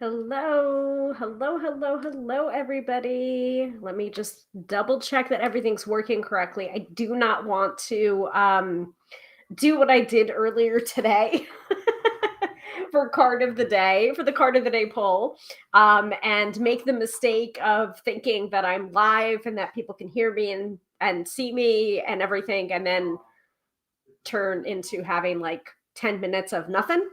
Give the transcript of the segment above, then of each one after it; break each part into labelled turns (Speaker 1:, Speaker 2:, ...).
Speaker 1: Hello, hello, hello, hello, everybody. Let me just double check that everything's working correctly. I do not want to do what I did earlier today for the card of the day poll, and make the mistake of thinking that I'm live and that people can hear me and see me and everything, and then turn into having like 10 minutes of nothing.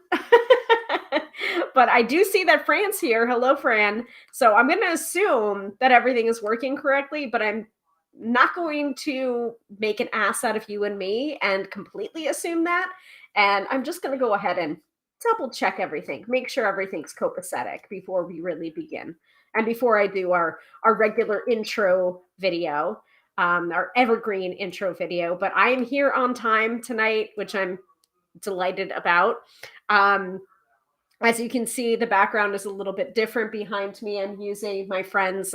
Speaker 1: But I do see that Fran's here. Hello, Fran. So I'm going to assume that everything is working correctly, but I'm not going to make an ass out of you and me and completely assume that. And I'm just going to go ahead and double check everything, make sure everything's copacetic before we really begin. And before I do our regular intro video, our evergreen intro video, but I am here on time tonight, which I'm delighted about. As you can see, the background is a little bit different behind me. I'm using my friend's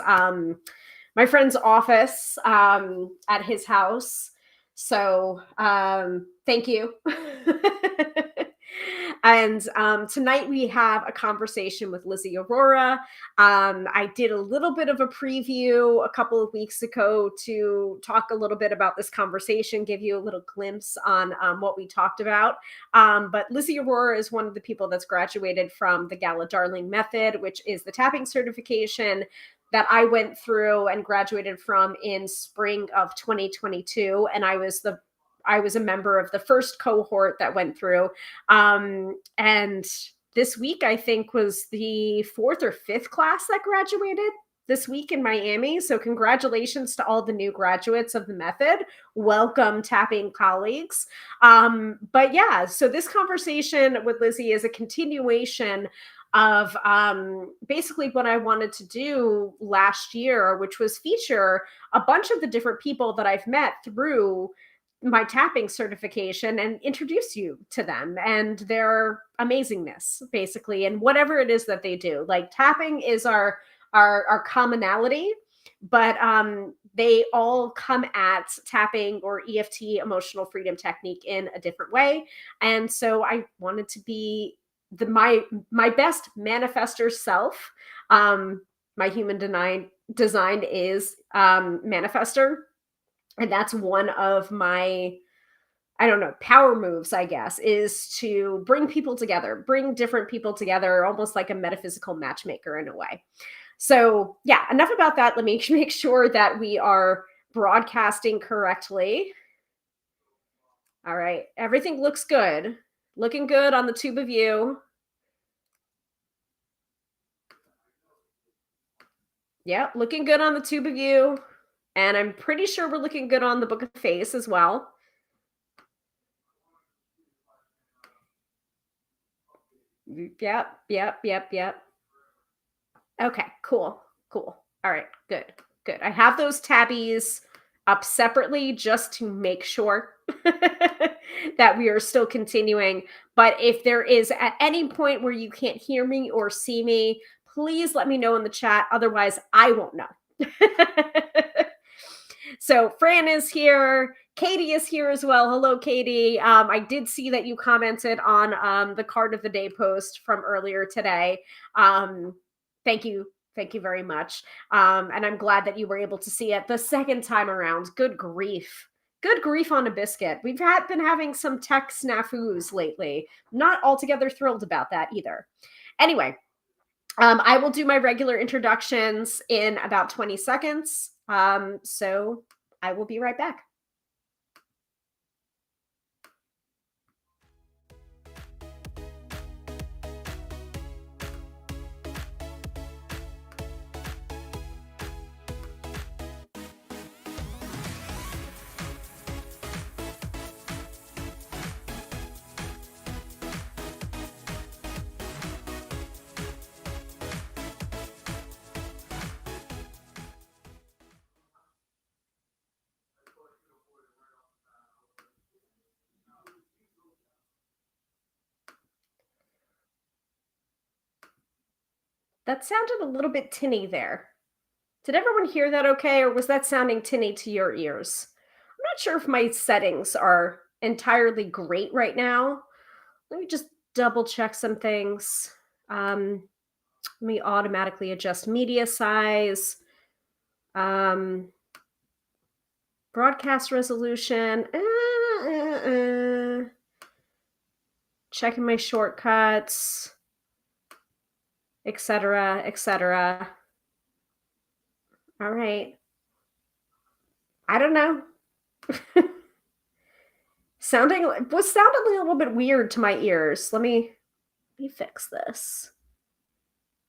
Speaker 1: office at his house. So thank you. And tonight we have a conversation with Lizzy Aurora. I did a little bit of a preview a couple of weeks ago to talk a little bit about this conversation, give you a little glimpse on what we talked about. But Lizzy Aurora is one of the people that's graduated from the Gala Darling Method, which is the tapping certification that I went through and graduated from in spring of 2022. And I was a member of the first cohort that went through. And this week, I think, was the fourth or fifth class that graduated this week in Miami. So congratulations to all the new graduates of the method. Welcome, tapping colleagues. But yeah, so this conversation with Lizzy is a continuation of basically what I wanted to do last year, which was feature a bunch of the different people that I've met through my tapping certification and introduce you to them and their amazingness, basically, and whatever it is that they do. Like, tapping is our commonality, but they all come at tapping or EFT, emotional freedom technique, in a different way. And so I wanted to be my best manifester self. My human design is manifester, and that's one of my, I don't know, power moves, I guess, is to bring people together, bring different people together, almost like a metaphysical matchmaker in a way. So yeah, enough about that. Let me make sure that we are broadcasting correctly. All right, everything looks good. Looking good on the tube of you. Yeah, looking good on the tube of you. And I'm pretty sure we're looking good on the book of face as well. Yep, yep, yep, yep. Okay, cool, cool. All right, good, good. I have those tabbies up separately just to make sure that we are still continuing. But if there is at any point where you can't hear me or see me, please let me know in the chat. Otherwise, I won't know. So Fran is here. Katie is here as well. Hello, Katie. I did see that you commented on the card of the day post from earlier today. Thank you. Thank you very much. And I'm glad that you were able to see it the second time around. Good grief. Good grief on a biscuit. We've been having some tech snafus lately. Not altogether thrilled about that either. Anyway, I will do my regular introductions in about 20 seconds. So I will be right back. That sounded a little bit tinny there. Did everyone hear that okay, or was that sounding tinny to your ears? I'm not sure if my settings are entirely great right now. Let me just double check some things. Let me automatically adjust media size. Broadcast resolution. Checking my shortcuts, etc., etc. All right. I don't know. Sounding was sounding a little bit weird to my ears. Let me fix this.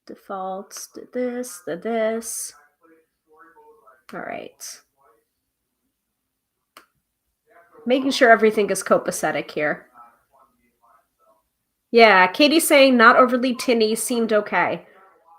Speaker 1: Defaults, did this. All right. Making sure everything is copacetic here. Yeah, Katie's saying not overly tinny seemed okay.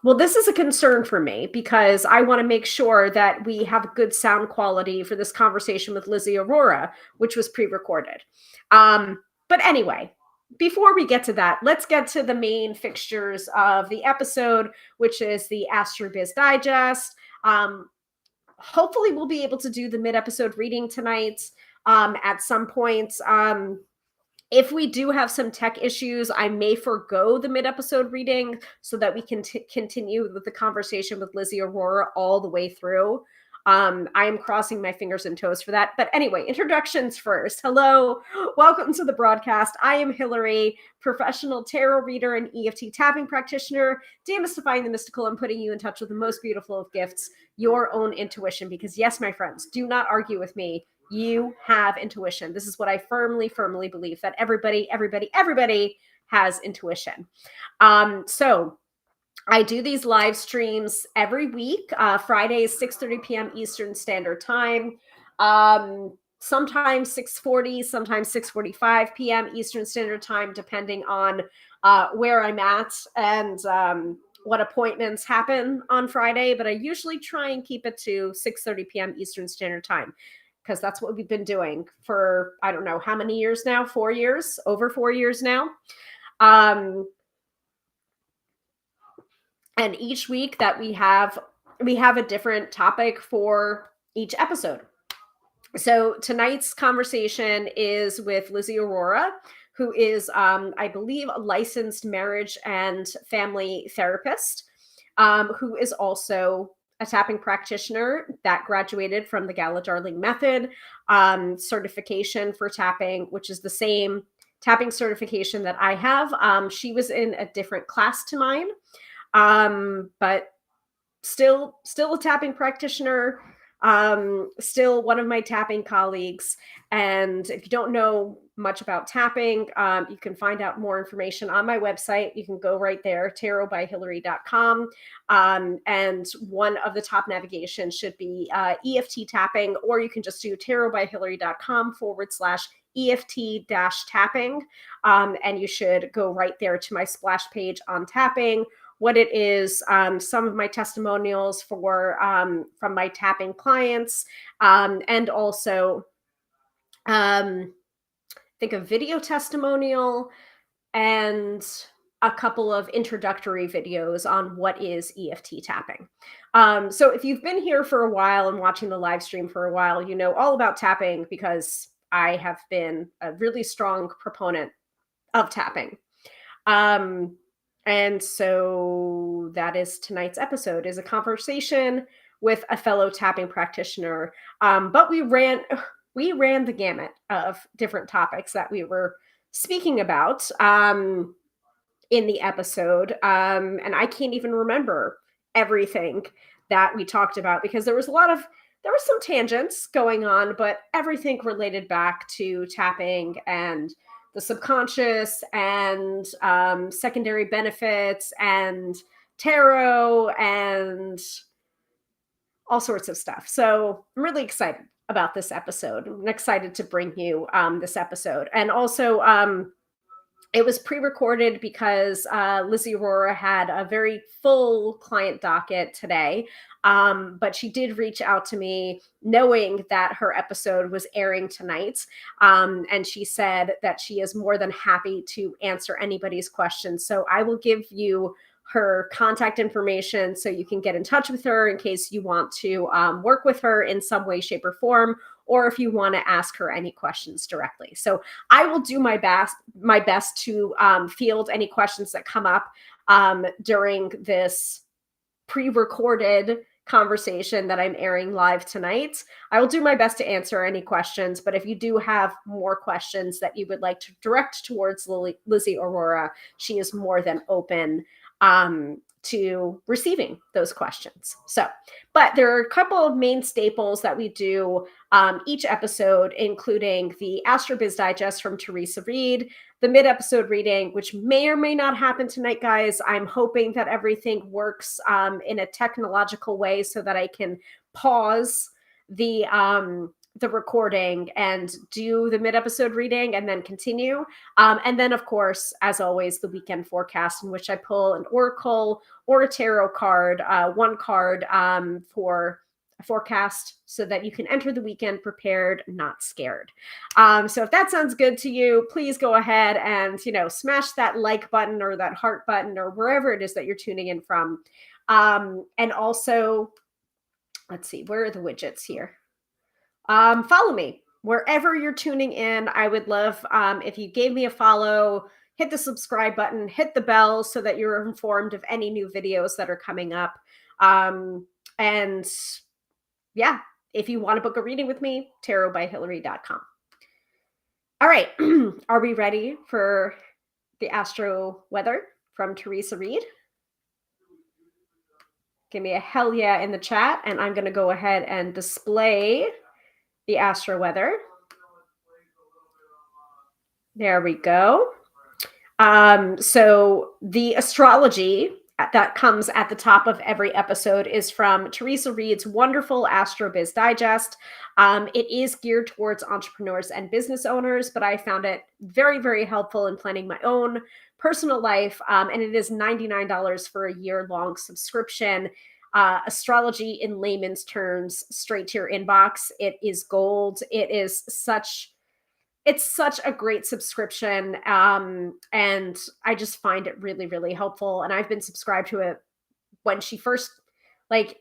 Speaker 1: Well, this is a concern for me because I want to make sure that we have good sound quality for this conversation with Lizzy Aurora, which was pre-recorded. But anyway, before we get to that, let's get to the main fixtures of the episode, which is the Astrobiz Digest. Hopefully, we'll be able to do the mid-episode reading tonight at some point. If we do have some tech issues, I may forgo the mid-episode reading so that we can continue with the conversation with Lizzy Aurora all the way through. I am crossing my fingers and toes for that. But anyway, introductions first. Hello, welcome to the broadcast. I am Hilary, professional tarot reader and EFT tapping practitioner, demystifying the mystical and putting you in touch with the most beautiful of gifts, your own intuition. Because yes, my friends, do not argue with me. You have intuition. This is what I firmly believe, that everybody has intuition. So I do these live streams every week, Fridays, 6:30 p.m. Eastern Standard Time. Sometimes 6:40, sometimes 6:45 p.m. Eastern Standard Time, depending on where I'm at and what appointments happen on Friday. But I usually try and keep it to 6:30 p.m. Eastern Standard Time, because that's what we've been doing for, I don't know how many years now, 4 years, over 4 years now. And each week that we have a different topic for each episode. So tonight's conversation is with Lizzy Aurora, who is, I believe, a licensed marriage and family therapist, who is also a tapping practitioner that graduated from the Gala Darling Method certification for tapping, which is the same tapping certification that I have. She was in a different class to mine, but still a tapping practitioner, still one of my tapping colleagues. And if you don't know much about tapping, you can find out more information on my website. You can go right there, tarotbyhilary.com. And one of the top navigations should be EFT tapping, or you can just do tarotbyhilary.com/EFT-tapping. And you should go right there to my splash page on tapping, what it is, some of my testimonials for from my tapping clients, and also I think a video testimonial and a couple of introductory videos on what is EFT tapping. So if you've been here for a while and watching the live stream for a while, you know all about tapping, because I have been a really strong proponent of tapping. And so that is tonight's episode, is a conversation with a fellow tapping practitioner. But we ran the gamut of different topics that we were speaking about in the episode. And I can't even remember everything that we talked about, because there were some tangents going on, but everything related back to tapping and the subconscious and secondary benefits and tarot and all sorts of stuff. So I'm really excited about this episode. I'm excited to bring you this episode. And also, it was pre-recorded because Lizzy Aurora had a very full client docket today. But she did reach out to me knowing that her episode was airing tonight. And she said that she is more than happy to answer anybody's questions. So I will give you her contact information so you can get in touch with her in case you want to work with her in some way, shape, or form, or if you want to ask her any questions directly. So I will do my best to field any questions that come up during this pre-recorded conversation that I'm airing live tonight. I will do my best to answer any questions, but if you do have more questions that you would like to direct towards Lizzy Aurora, she is more than open to receiving those questions. So, but there are a couple of main staples that we do each episode, including the AstroBiz Digest from Teresa Reed, the mid-episode reading, which may or may not happen tonight, guys. I'm hoping that everything works in a technological way so that I can pause the recording and do the mid-episode reading and then continue. And then, of course, as always, the weekend forecast, in which I pull an oracle or a tarot card, one card for a forecast, so that you can enter the weekend prepared, not scared. So if that sounds good to you, please go ahead and, smash that like button or that heart button or wherever it is that you're tuning in from. And also, let's see, where are the widgets here? Follow me wherever you're tuning in. I would love if you gave me a follow, hit the subscribe button, hit the bell so that you're informed of any new videos that are coming up. And yeah, if you want to book a reading with me, tarotbyhilary.com. All right. Are we ready for the astro weather from Teresa Reed? Give me a hell yeah in the chat, and I'm going to go ahead and display the astro weather. There we go. So the astrology that comes at the top of every episode is from Teresa Reed's wonderful AstroBiz Digest. It is geared towards entrepreneurs and business owners, but I found it very, very helpful in planning my own personal life. And it is $99 for a year-long subscription. Astrology in layman's terms, straight to your inbox. It is gold. It's such a great subscription. And I just find it really, really helpful. And I've been subscribed to it when she first,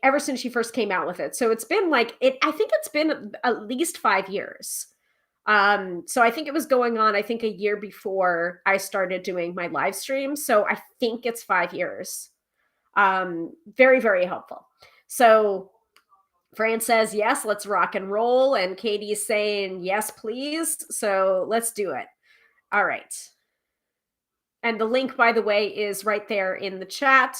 Speaker 1: ever since she first came out with it. So it's been I think it's been at least 5 years. So I think it was going on, a year before I started doing my live stream. So I think it's 5 years. Very, very helpful. So Fran says, yes, let's rock and roll. And Katie's saying, yes, please. So let's do it. All right. And the link, by the way, is right there in the chat.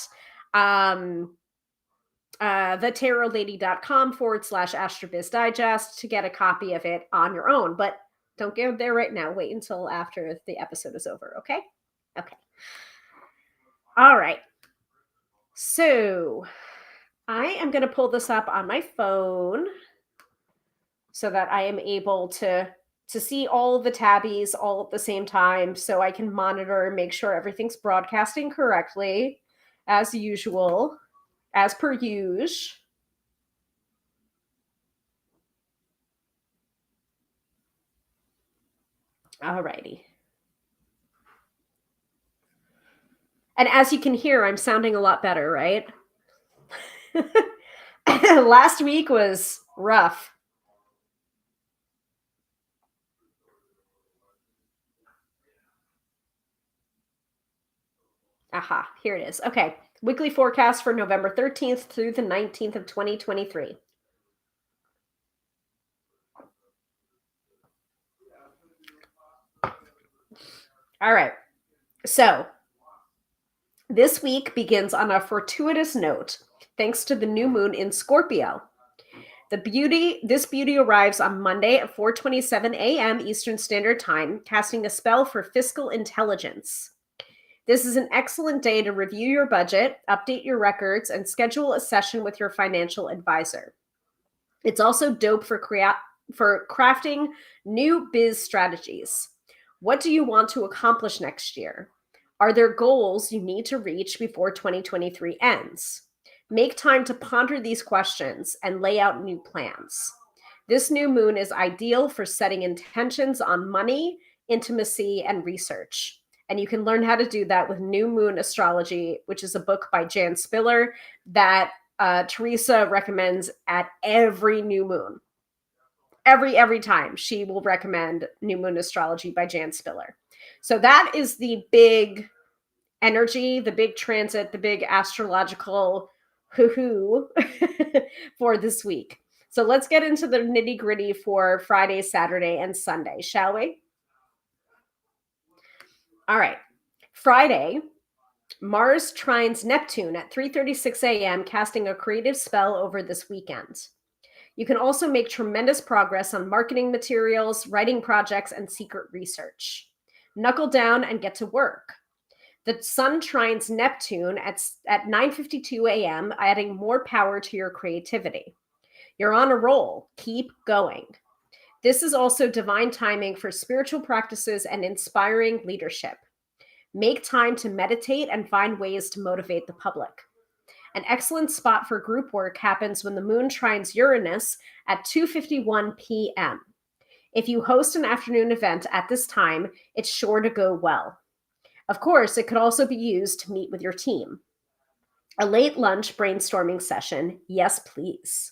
Speaker 1: thetarotlady.com/AstroBiz Digest to get a copy of it on your own. But don't go there right now. Wait until after the episode is over. Okay. Okay. All right. So I am going to pull this up on my phone so that I am able to see all the tabbies all at the same time, so I can monitor and make sure everything's broadcasting correctly, as usual, as per usual. All righty. And as you can hear, I'm sounding a lot better, right? Last week was rough. Aha, here it is. Okay. Weekly forecast for November 13th through the 19th of 2023. All right. So this week begins on a fortuitous note, thanks to the new moon in Scorpio. This beauty arrives on Monday at 4:27 a.m. Eastern Standard Time, casting a spell for fiscal intelligence. This is an excellent day to review your budget, update your records, and schedule a session with your financial advisor. It's also dope for crafting new biz strategies. What do you want to accomplish next year? Are there goals you need to reach before 2023 ends? Make time to ponder these questions and lay out new plans. This new moon is ideal for setting intentions on money, intimacy, and research. And you can learn how to do that with New Moon Astrology, which is a book by Jan Spiller that Teresa recommends at every new moon. every time she will recommend New Moon Astrology by Jan Spiller. So that is the big energy, the big transit, the big astrological hoo-hoo for this week. So let's get into the nitty-gritty for Friday, Saturday, and Sunday, shall we? All right. Friday, Mars trines Neptune at 3:36 a.m., casting a creative spell over this weekend. You can also make tremendous progress on marketing materials, writing projects, and secret research. Knuckle down and get to work. The Sun trines Neptune at 9:52 a.m., adding more power to your creativity. You're on a roll. Keep going. This is also divine timing for spiritual practices and inspiring leadership. Make time to meditate and find ways to motivate the public. An excellent spot for group work happens when the moon trines Uranus at 2:51 p.m. If you host an afternoon event at this time, it's sure to go well. Of course, it could also be used to meet with your team. A late lunch brainstorming session, yes, please.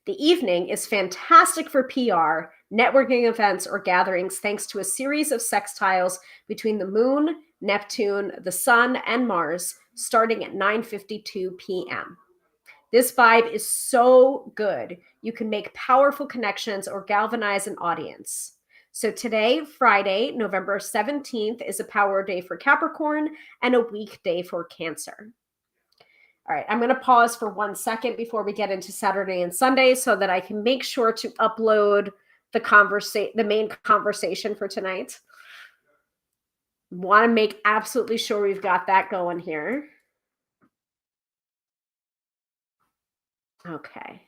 Speaker 1: The evening is fantastic for PR, networking events, or gatherings thanks to a series of sextiles between the moon, Neptune, the sun, and Mars starting at 9:52 p.m. This vibe is so good. You can make powerful connections or galvanize an audience. So today, Friday, November 17th, is a power day for Capricorn and a weekday for Cancer. All right, I'm going to pause for 1 second before we get into Saturday and Sunday so that I can make sure to upload the main conversation for tonight. Want to make absolutely sure we've got that going here. Okay.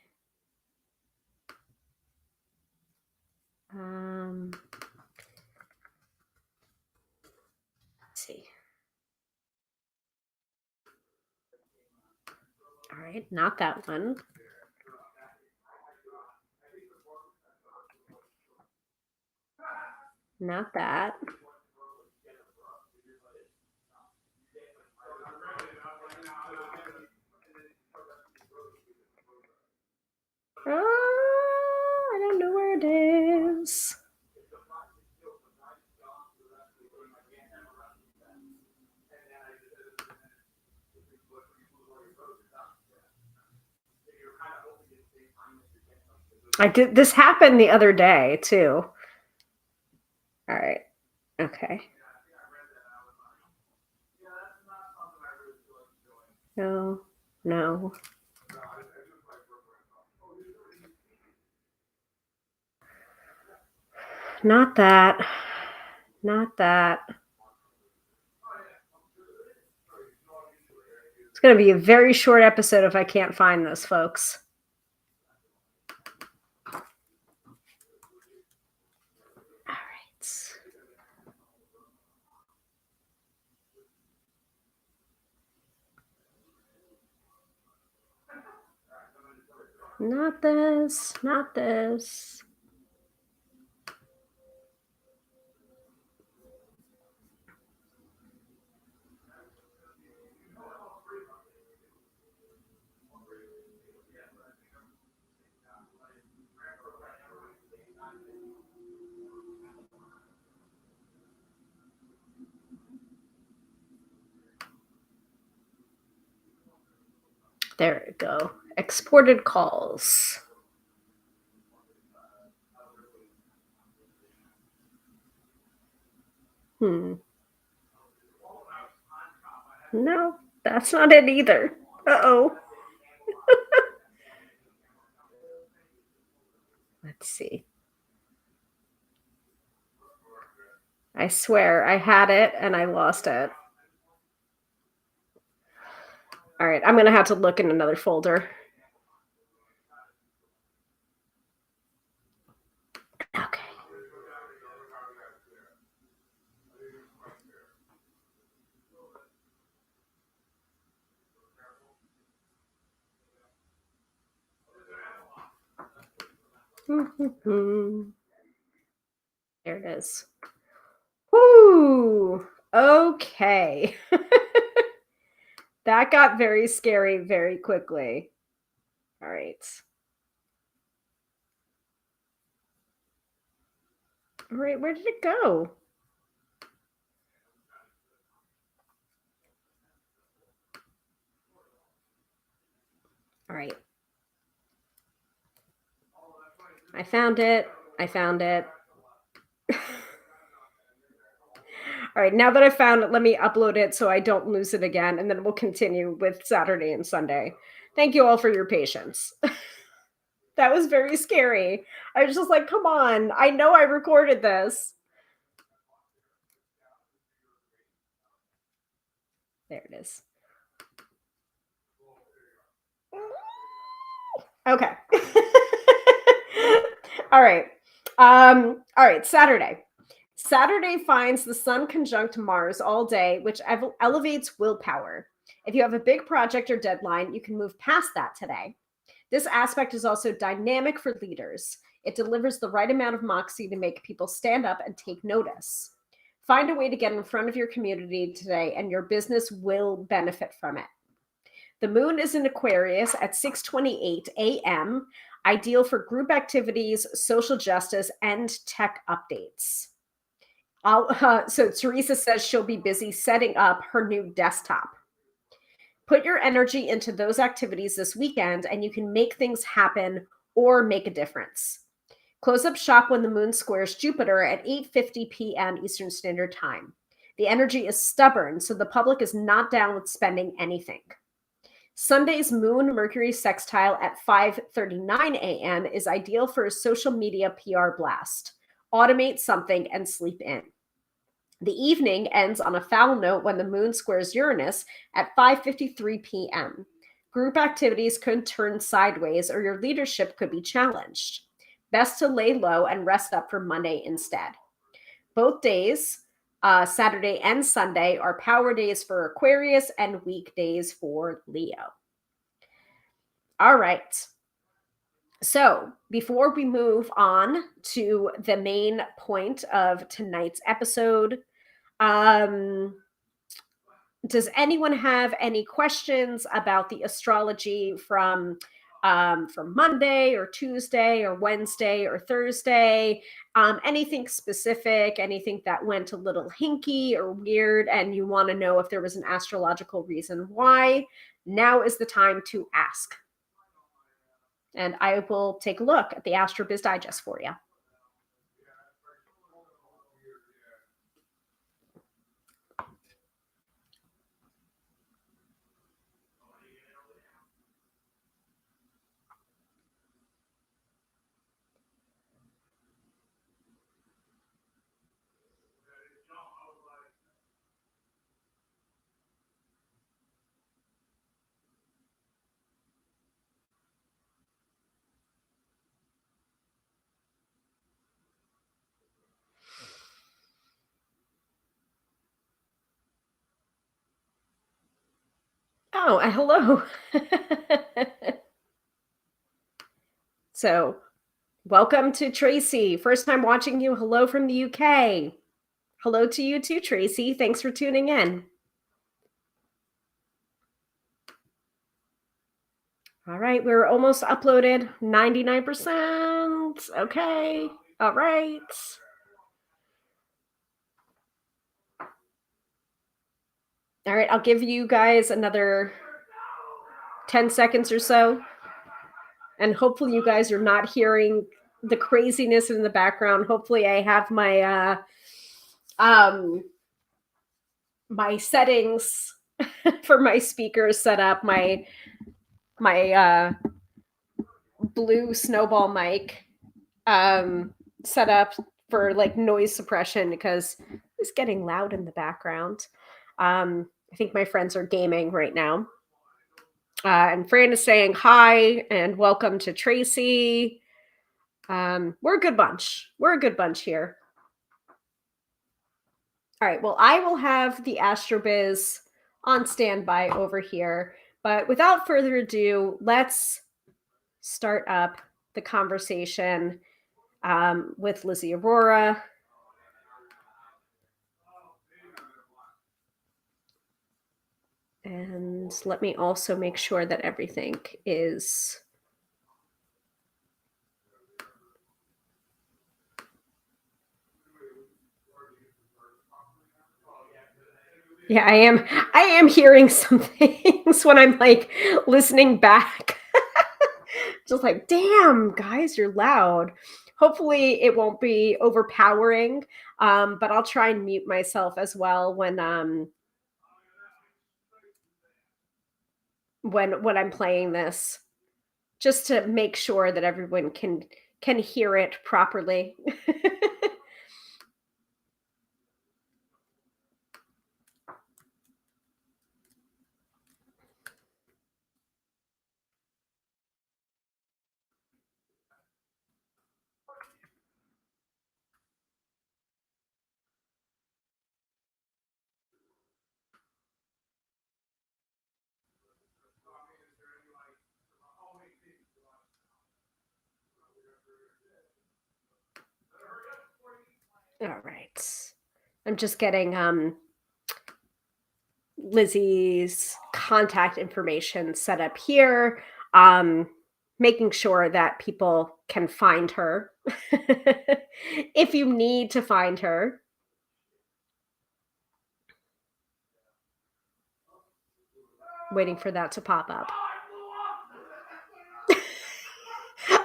Speaker 1: Let's see. All right, not that one. Not that. I don't know where it is. This happened the other day too. All right. Okay. No. Not that. Not that. It's going to be a very short episode if I can't find this, folks. All right. Not this. Not this. There we go. Exported calls. No, that's not it either. Uh-oh. Let's see. I swear I had it and I lost it. All right, I'm going to have to look in another folder. Okay. There it is. Woo! Okay. That got very scary very quickly. All right. All right, where did it go? All right. I found it. I found it. All right, now that I found it, let me upload it so I don't lose it again, and then we'll continue with Saturday and Sunday. Thank you all for your patience. That was very scary. I was just like, come on. I know I recorded this. There it is. Okay. All right. All right, Saturday. Saturday finds the sun conjunct Mars all day, which elevates willpower. If you have a big project or deadline, you can move past that today. This aspect is also dynamic for leaders. It delivers the right amount of moxie to make people stand up and take notice. Find a way to get in front of your community today, and your business will benefit from it. The moon is in Aquarius at 6:28 a.m., ideal for group activities, social justice, and tech updates. So Teresa says she'll be busy setting up her new desktop. Put your energy into those activities this weekend, and you can make things happen or make a difference. Close up shop when the moon squares Jupiter at 8:50 p.m. Eastern Standard Time. The energy is stubborn, so the public is not down with spending anything. Sunday's moon Mercury sextile at 5:39 a.m. is ideal for a social media PR blast. Automate something and sleep in. The evening ends on a foul note when the moon squares Uranus at 5:53 p.m. Group activities could turn sideways, or your leadership could be challenged. Best to lay low and rest up for Monday instead. Both days, Saturday and Sunday, are power days for Aquarius and weekdays for Leo. All right. So, before we move on to the main point of tonight's episode, um, does anyone have any questions about the astrology from Monday or Tuesday or Wednesday or Thursday? Anything specific, anything that went a little hinky or weird, and you want to know if there was an astrological reason why? Now is the time to ask. And I will take a look at the AstroBiz Digest for you. Oh, hello. So, welcome to Tracy. First time watching you. Hello from the UK. Hello to you too, Tracy. Thanks for tuning in. All right, we're almost uploaded. 99%. Okay. All right. All right, I'll give you guys another 10 seconds or so. And hopefully you guys are not hearing the craziness in the background. Hopefully I have my my settings for my speakers set up, my blue snowball mic set up for like noise suppression, because it's getting loud in the background. I think my friends are gaming right now. And Fran is saying hi and welcome to Tracy. We're a good bunch. We're a good bunch here. All right. Well, I will have the AstroBiz on standby over here. But without further ado, let's start up the conversation with Lizzy Aurora. And let me also make sure that everything is Yeah, I am hearing some things when I'm like listening back. Just like, damn, guys, you're loud. Hopefully it won't be overpowering. But I'll try and mute myself as well when I'm playing this, just to make sure that everyone can hear it properly. All right. I'm just getting Lizzie's contact information set up here, um, making sure that people can find her if you need to find her. Waiting for that to pop up.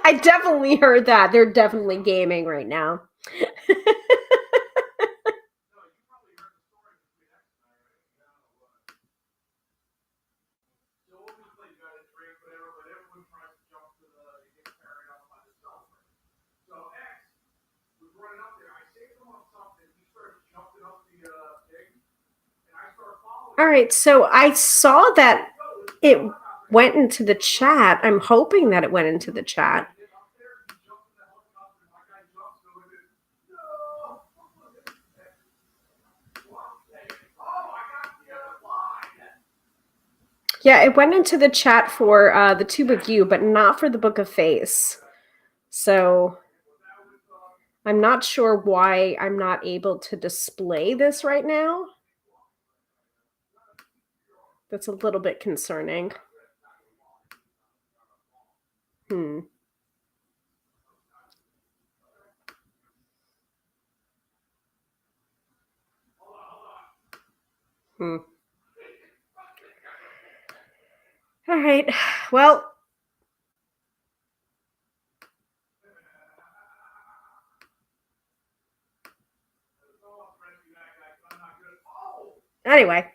Speaker 1: I definitely heard that. They're definitely gaming right now. All right, so I saw that it went into the chat. I'm hoping that it went into the chat. Yeah, it went into the chat for the Tube of You, but not for the Book of Face. So I'm not sure why I'm not able to display this right now. That's a little bit concerning. Hmm. Hmm. All right. Well, anyway,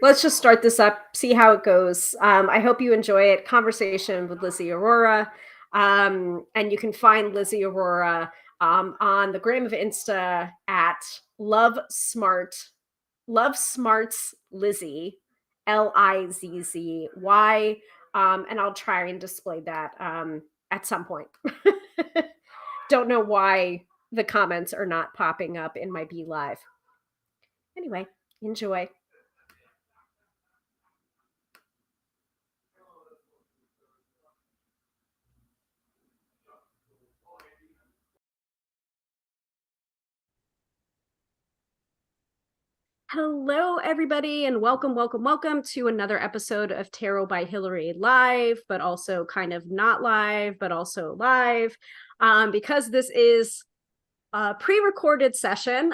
Speaker 1: let's just start this up, see how it goes. I hope you enjoy it. Conversation with Lizzy Aurora. And you can find Lizzy Aurora on the gram of Insta at Love Smarts Lizzy, Lizzy. And I'll try and display that at some point. Don't know why the comments are not popping up in my Be Live. Anyway, enjoy. Hello, everybody, and welcome to another episode of Tarot by Hilary live, but also kind of not live, but also live, because this is a pre-recorded session,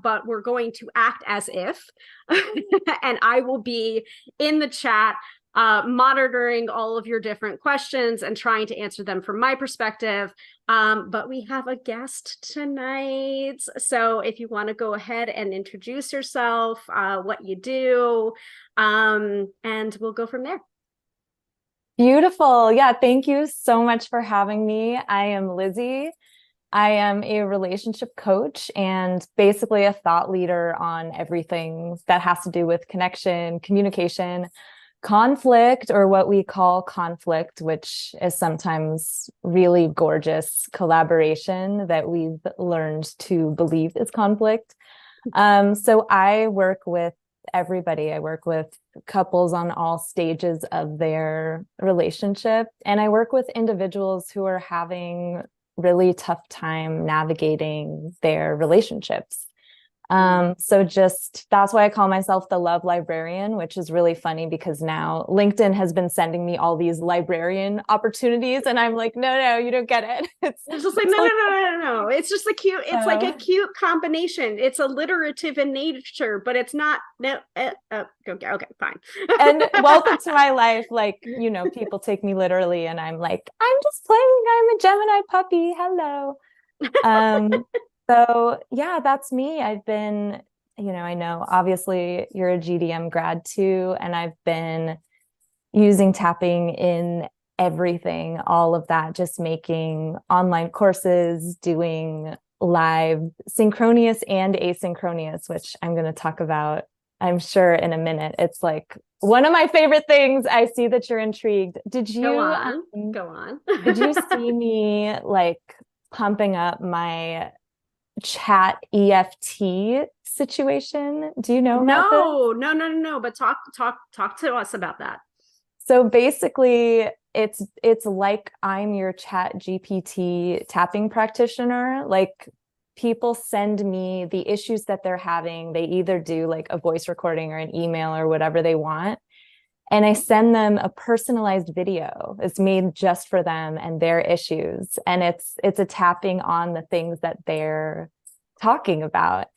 Speaker 1: but we're going to act as if, and I will be in the chat monitoring all of your different questions and trying to answer them from my perspective. But we have a guest tonight. So if you want to go ahead and introduce yourself, what you do, and we'll go from there.
Speaker 2: Beautiful. Yeah, thank you so much for having me. I am Lizzy. I am a relationship coach and basically a thought leader on everything that has to do with connection, communication, conflict, or what we call conflict, which is sometimes really gorgeous collaboration that we've learned to believe is conflict. So I work with everybody. I work with couples on all stages of their relationship, and I work with individuals who are having really tough time navigating their relationships.
Speaker 1: Mm.
Speaker 2: So just that's why I call myself the love librarian, which is really funny because now LinkedIn has been sending me all these librarian opportunities, and I'm like, no, you don't get it.
Speaker 1: It's just like,
Speaker 2: It's
Speaker 1: no,
Speaker 2: a
Speaker 1: no,
Speaker 2: little,
Speaker 1: no, no, no, no. It's just a cute, it's like a
Speaker 2: so
Speaker 1: cute combination. It's alliterative in nature, but it's not, no, okay, fine.
Speaker 2: and welcome to my life. Like, people take me literally, and I'm like, I'm just playing. I'm a Gemini puppy. Hello. Um, so yeah, that's me. I've been, I know obviously you're a GDM grad too, and I've been using tapping in everything, all of that, just making online courses, doing live synchronous and asynchronous, which I'm going to talk about, I'm sure, in a minute. It's like one of my favorite things. I see that you're intrigued.
Speaker 1: Go on, go on.
Speaker 2: Did you see me like pumping up my chat EFT situation? Do you know about this?
Speaker 1: No, no, no, no, no. But talk to us about that.
Speaker 2: So basically, it's like I'm your chat GPT tapping practitioner. Like, people send me the issues that they're having. They either do like a voice recording or an email or whatever they want. And I send them a personalized video. It's made just for them and their issues. And it's a tapping on the things that they're talking about.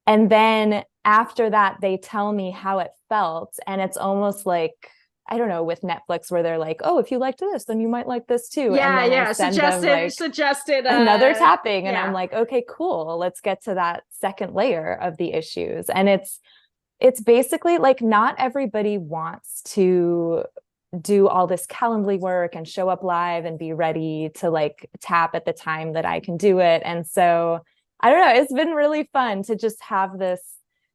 Speaker 2: And then after that, they tell me how it felt. And it's almost like, I don't know, with Netflix, where they're like, oh, if you liked this, then you might like this too. And
Speaker 1: Yeah,
Speaker 2: then I
Speaker 1: yeah.
Speaker 2: send them like
Speaker 1: Suggested.
Speaker 2: another tapping. And I'm
Speaker 1: Yeah.
Speaker 2: like, okay, cool. Let's get to that second layer of the issues. And it's basically like not everybody wants to do all this Calendly work and show up live and be ready to like tap at the time that I can do it. And so I don't know, it's been really fun to just have this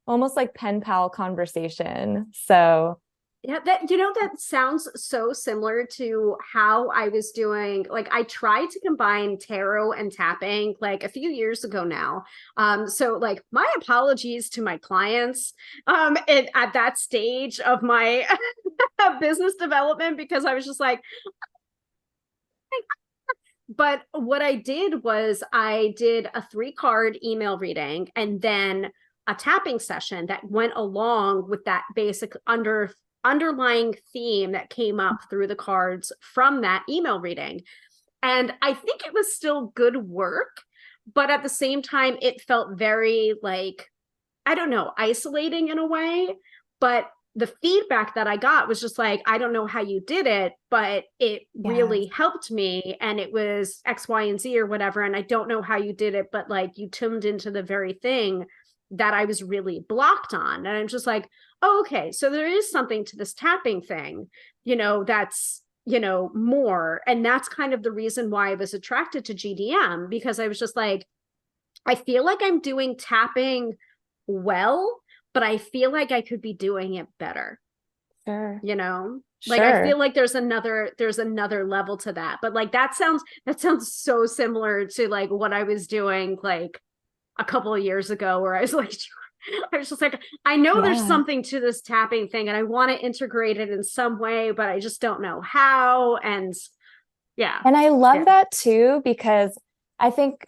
Speaker 2: almost like pen pal conversation. So
Speaker 1: Yeah, that sounds so similar to how I was doing. Like, I tried to combine tarot and tapping like a few years ago now. So like, my apologies to my clients at that stage of my business development, because I was just like, but what I did was I did a 3-card email reading and then a tapping session that went along with that basic underlying theme that came up through the cards from that email reading. And I think it was still good work, but at the same time, it felt very like, I don't know, isolating in a way. But the feedback that I got was just like, I don't know how you did it, but it
Speaker 2: yeah.
Speaker 1: really helped me. And it was X, Y, and Z or whatever. And I don't know how you did it, but like, you tuned into the very thing that I was really blocked on. And I'm just like, oh, okay. So there is something to this tapping thing, that's, more. And that's kind of the reason why I was attracted to GDM, because I was just like, I feel like I'm doing tapping well, but I feel like I could be doing it better.
Speaker 2: Sure.
Speaker 1: Like, I
Speaker 2: Sure.
Speaker 1: feel like there's another level to that. But like, that sounds so similar to like what I was doing like a couple of years ago, where I was like, I was just like, I know there's
Speaker 2: Yeah.
Speaker 1: something to this tapping thing and I want to integrate it in some way, but I just don't know how. And yeah.
Speaker 2: And I love
Speaker 1: Yeah.
Speaker 2: that too, because I think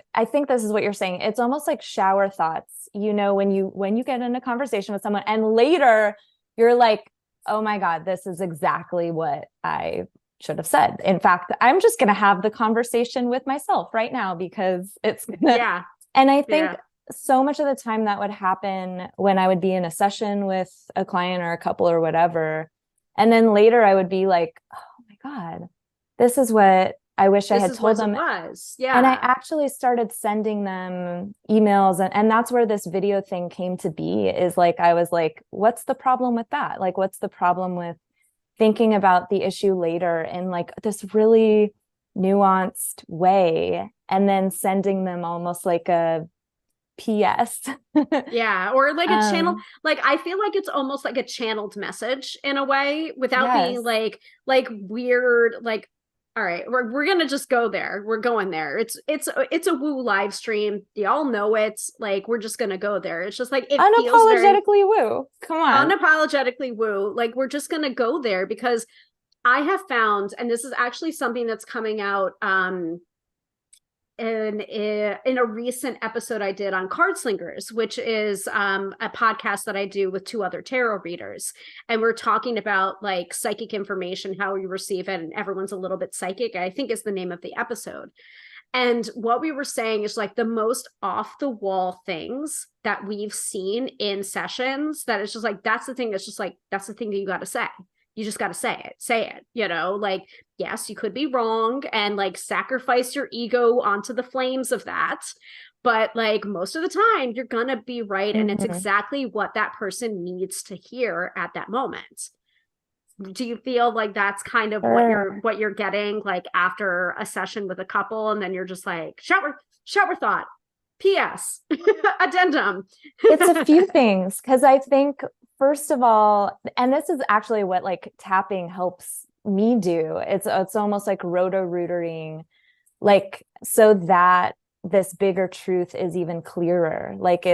Speaker 2: this is what you're saying. It's almost like shower thoughts, when you get in a conversation with someone and later you're like, oh my God, this is exactly what I should have said. In fact, I'm just going to have the conversation with myself right now because it's gonna,
Speaker 1: Yeah.
Speaker 2: and I think
Speaker 1: Yeah.
Speaker 2: so much of the time that would happen when I would be in a session with a client or a couple or whatever. And then later I would be like, oh my God, this is what I wish I
Speaker 1: This
Speaker 2: had
Speaker 1: is
Speaker 2: told
Speaker 1: what it
Speaker 2: them.
Speaker 1: was.
Speaker 2: And I
Speaker 1: Yeah.
Speaker 2: actually started sending them emails. And that's where this video thing came to be, is like, I was like, what's the problem with that? Like, what's the problem with thinking about the issue later in like this really nuanced way and then sending them almost like a PS.
Speaker 1: Yeah, or like a channel,
Speaker 2: um,
Speaker 1: like I feel like it's almost like a channeled message in a way, without being
Speaker 2: yes.
Speaker 1: like weird, like, all right, we're gonna just go there. We're going there. It's a woo live stream. Y'all know it. Like, we're just gonna go there. It's just like, it feels very
Speaker 2: Unapologetically woo. Come on.
Speaker 1: unapologetically woo. Like, we're just gonna go there because I have found, and this is actually something that's coming out in a recent episode I did on Card Slingers, which is a podcast that I do with two other tarot readers, and we're talking about like psychic information, how we receive it, and everyone's a little bit psychic, I think is the name of the episode. And what we were saying is like the most off the wall things that we've seen in sessions, that it's just like, that's the thing. It's just like, that's the thing that you got to say. You just got to say it, you know, like, yes, you could be wrong and like sacrifice your ego onto the flames of that. But like most of the time you're going to be right. And it's exactly what that person needs to hear at that moment. Do you feel like that's kind of what you're getting like after a session with a couple, and then you're just like shower thought, PS, addendum?
Speaker 2: It's a few things, because I think, first of all, and this is actually what like tapping helps me do, it's almost like roto-rootering, like so that this bigger truth is even clearer. Like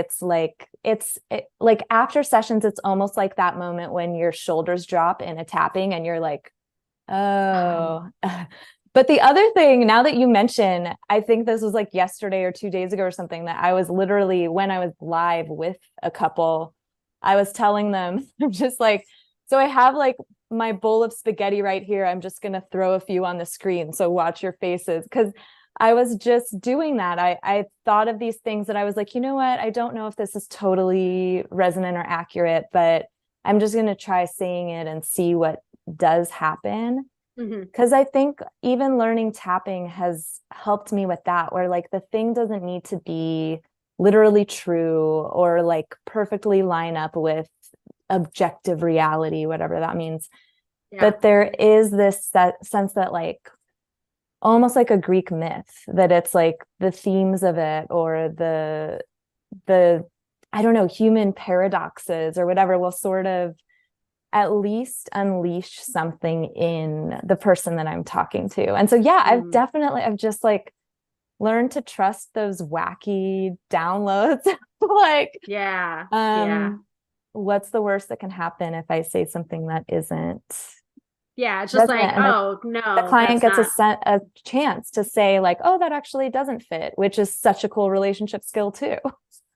Speaker 2: like after sessions, it's almost like that moment when your shoulders drop in a tapping and you're like, oh. But the other thing, now that you mention, I think this was like yesterday or 2 days ago or something, that I was literally, when I was live with a couple, I was telling them, I'm just like, so I have like my bowl of spaghetti right here. I'm just going to throw a few on the screen. So watch your faces. Because I was just doing that. I thought of these things that I was like, you know what? I don't know if this is totally resonant or accurate, but I'm just going to try saying it and see what does happen. Because I think even learning tapping has helped me with that, where like the thing doesn't need to be literally true or like perfectly line up with objective reality, whatever that means. Yeah. But there is this sense that like, almost like a Greek myth, that it's like the themes of it, or the I don't know, human paradoxes or whatever, will sort of at least unleash something in the person that I'm talking to. And so yeah, I've just like learned to trust those wacky downloads. Like what's the worst that can happen if I say something that isn't?
Speaker 1: Yeah, it's just like, oh, no.
Speaker 2: The client gets a chance to say like, oh, that actually doesn't fit, which is such a cool relationship skill too.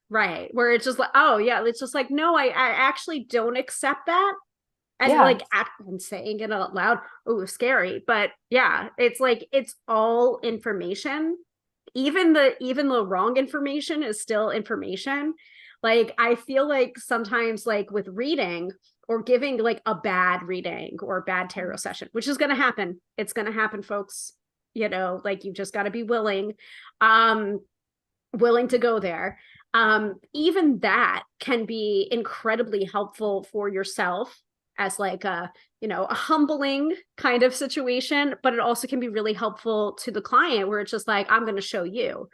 Speaker 1: Right. Where it's just like, oh, yeah, it's just like, no, I actually don't accept that. And like, I'm saying it out loud. Oh, scary. But yeah, it's like, it's all information. Even the wrong information is still information. Like, I feel like sometimes, like with reading, or giving like a bad reading or a bad tarot session, which is going to happen. It's going to happen, folks. You know, like you just got to be willing to go there. Even that can be incredibly helpful for yourself as like a, you know, a humbling kind of situation, but it also can be really helpful to the client, where it's just like, I'm going to show you.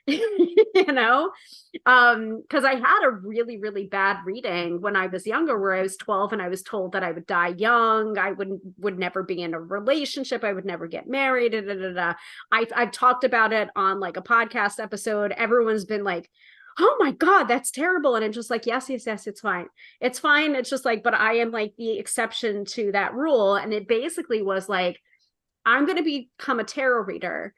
Speaker 1: You know, because I had a really, really bad reading when I was younger, where I was 12 and I was told that I would die young. I would never be in a relationship. I would never get married. I've talked about it on like a podcast episode. Everyone's been like, oh my God, that's terrible. And I'm just like, yes, it's fine. It's fine. It's just like, but I am like the exception to that rule. And it basically was like, I'm going to become a tarot reader.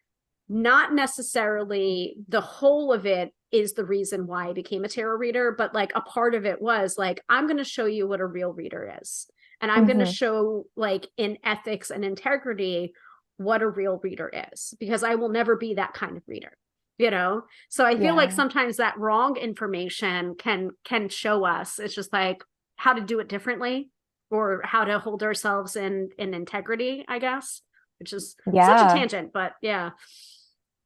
Speaker 1: Not necessarily the whole of it is the reason why I became a tarot reader, but like a part of it was like, I'm going to show you what a real reader is. And I'm going to show like in ethics and integrity what a real reader is, because I will never be that kind of reader, you know? So I feel like sometimes that wrong information can show us, it's just like how to do it differently, or how to hold ourselves in integrity, I guess, which is such a tangent, but yeah.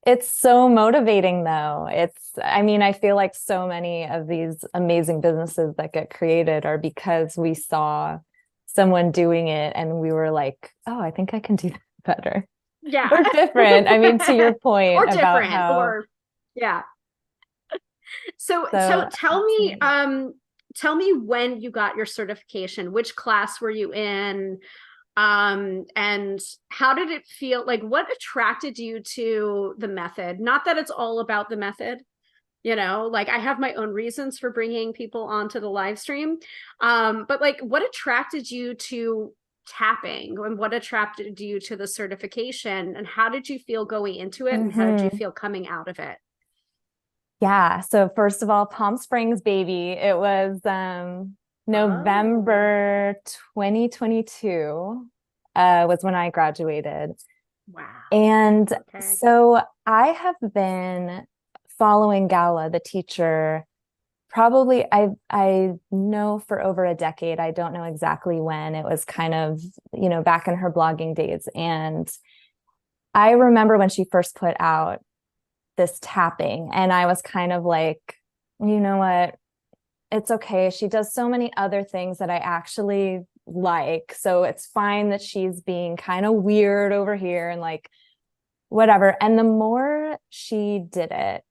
Speaker 2: It's so motivating though. I mean, I feel like so many of these amazing businesses that get created are because we saw someone doing it and we were like, oh, I think I can do that better.
Speaker 1: Yeah.
Speaker 2: Or different. I mean, to your point
Speaker 1: or
Speaker 2: about
Speaker 1: different,
Speaker 2: how,
Speaker 1: or yeah. So tell me when you got your certification, which class were you in? And how did it feel? Like, what attracted you to the method? Not that it's all about the method, you know, like I have my own reasons for bringing people onto the live stream. But like, what attracted you to tapping and what attracted you to the certification, and how did you feel going into it and how did you
Speaker 2: Hmm.
Speaker 1: feel coming out of it?
Speaker 2: Yeah. So first of all, Palm Springs, baby. It was
Speaker 1: Oh,
Speaker 2: November 2022 was when I graduated.
Speaker 1: wow.
Speaker 2: And
Speaker 1: Okay.
Speaker 2: so I have been following Gala, the teacher, probably I know for over a decade. I don't know exactly when. It was kind of, back in her blogging days. And I remember when she first put out this tapping, and I was kind of like, you know what? It's okay. She does so many other things that I actually like. So it's fine that she's being kind of weird over here and like whatever. And the more she did it,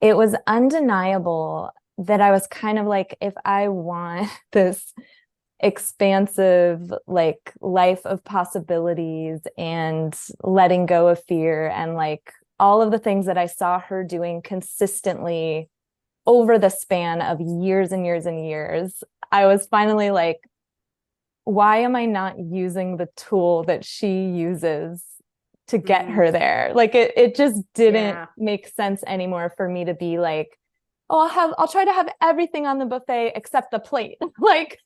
Speaker 2: it was undeniable that I was kind of like, if I want this expansive like life of possibilities and letting go of fear and like all of the things that I saw her doing consistently over the span of years and years and years, I was finally like, why am I not using the tool that she uses to get
Speaker 1: Mm,
Speaker 2: her there? Like it just didn't
Speaker 1: yeah.
Speaker 2: make sense anymore for me to be like, oh, I'll try to have everything on the buffet except the plate. Like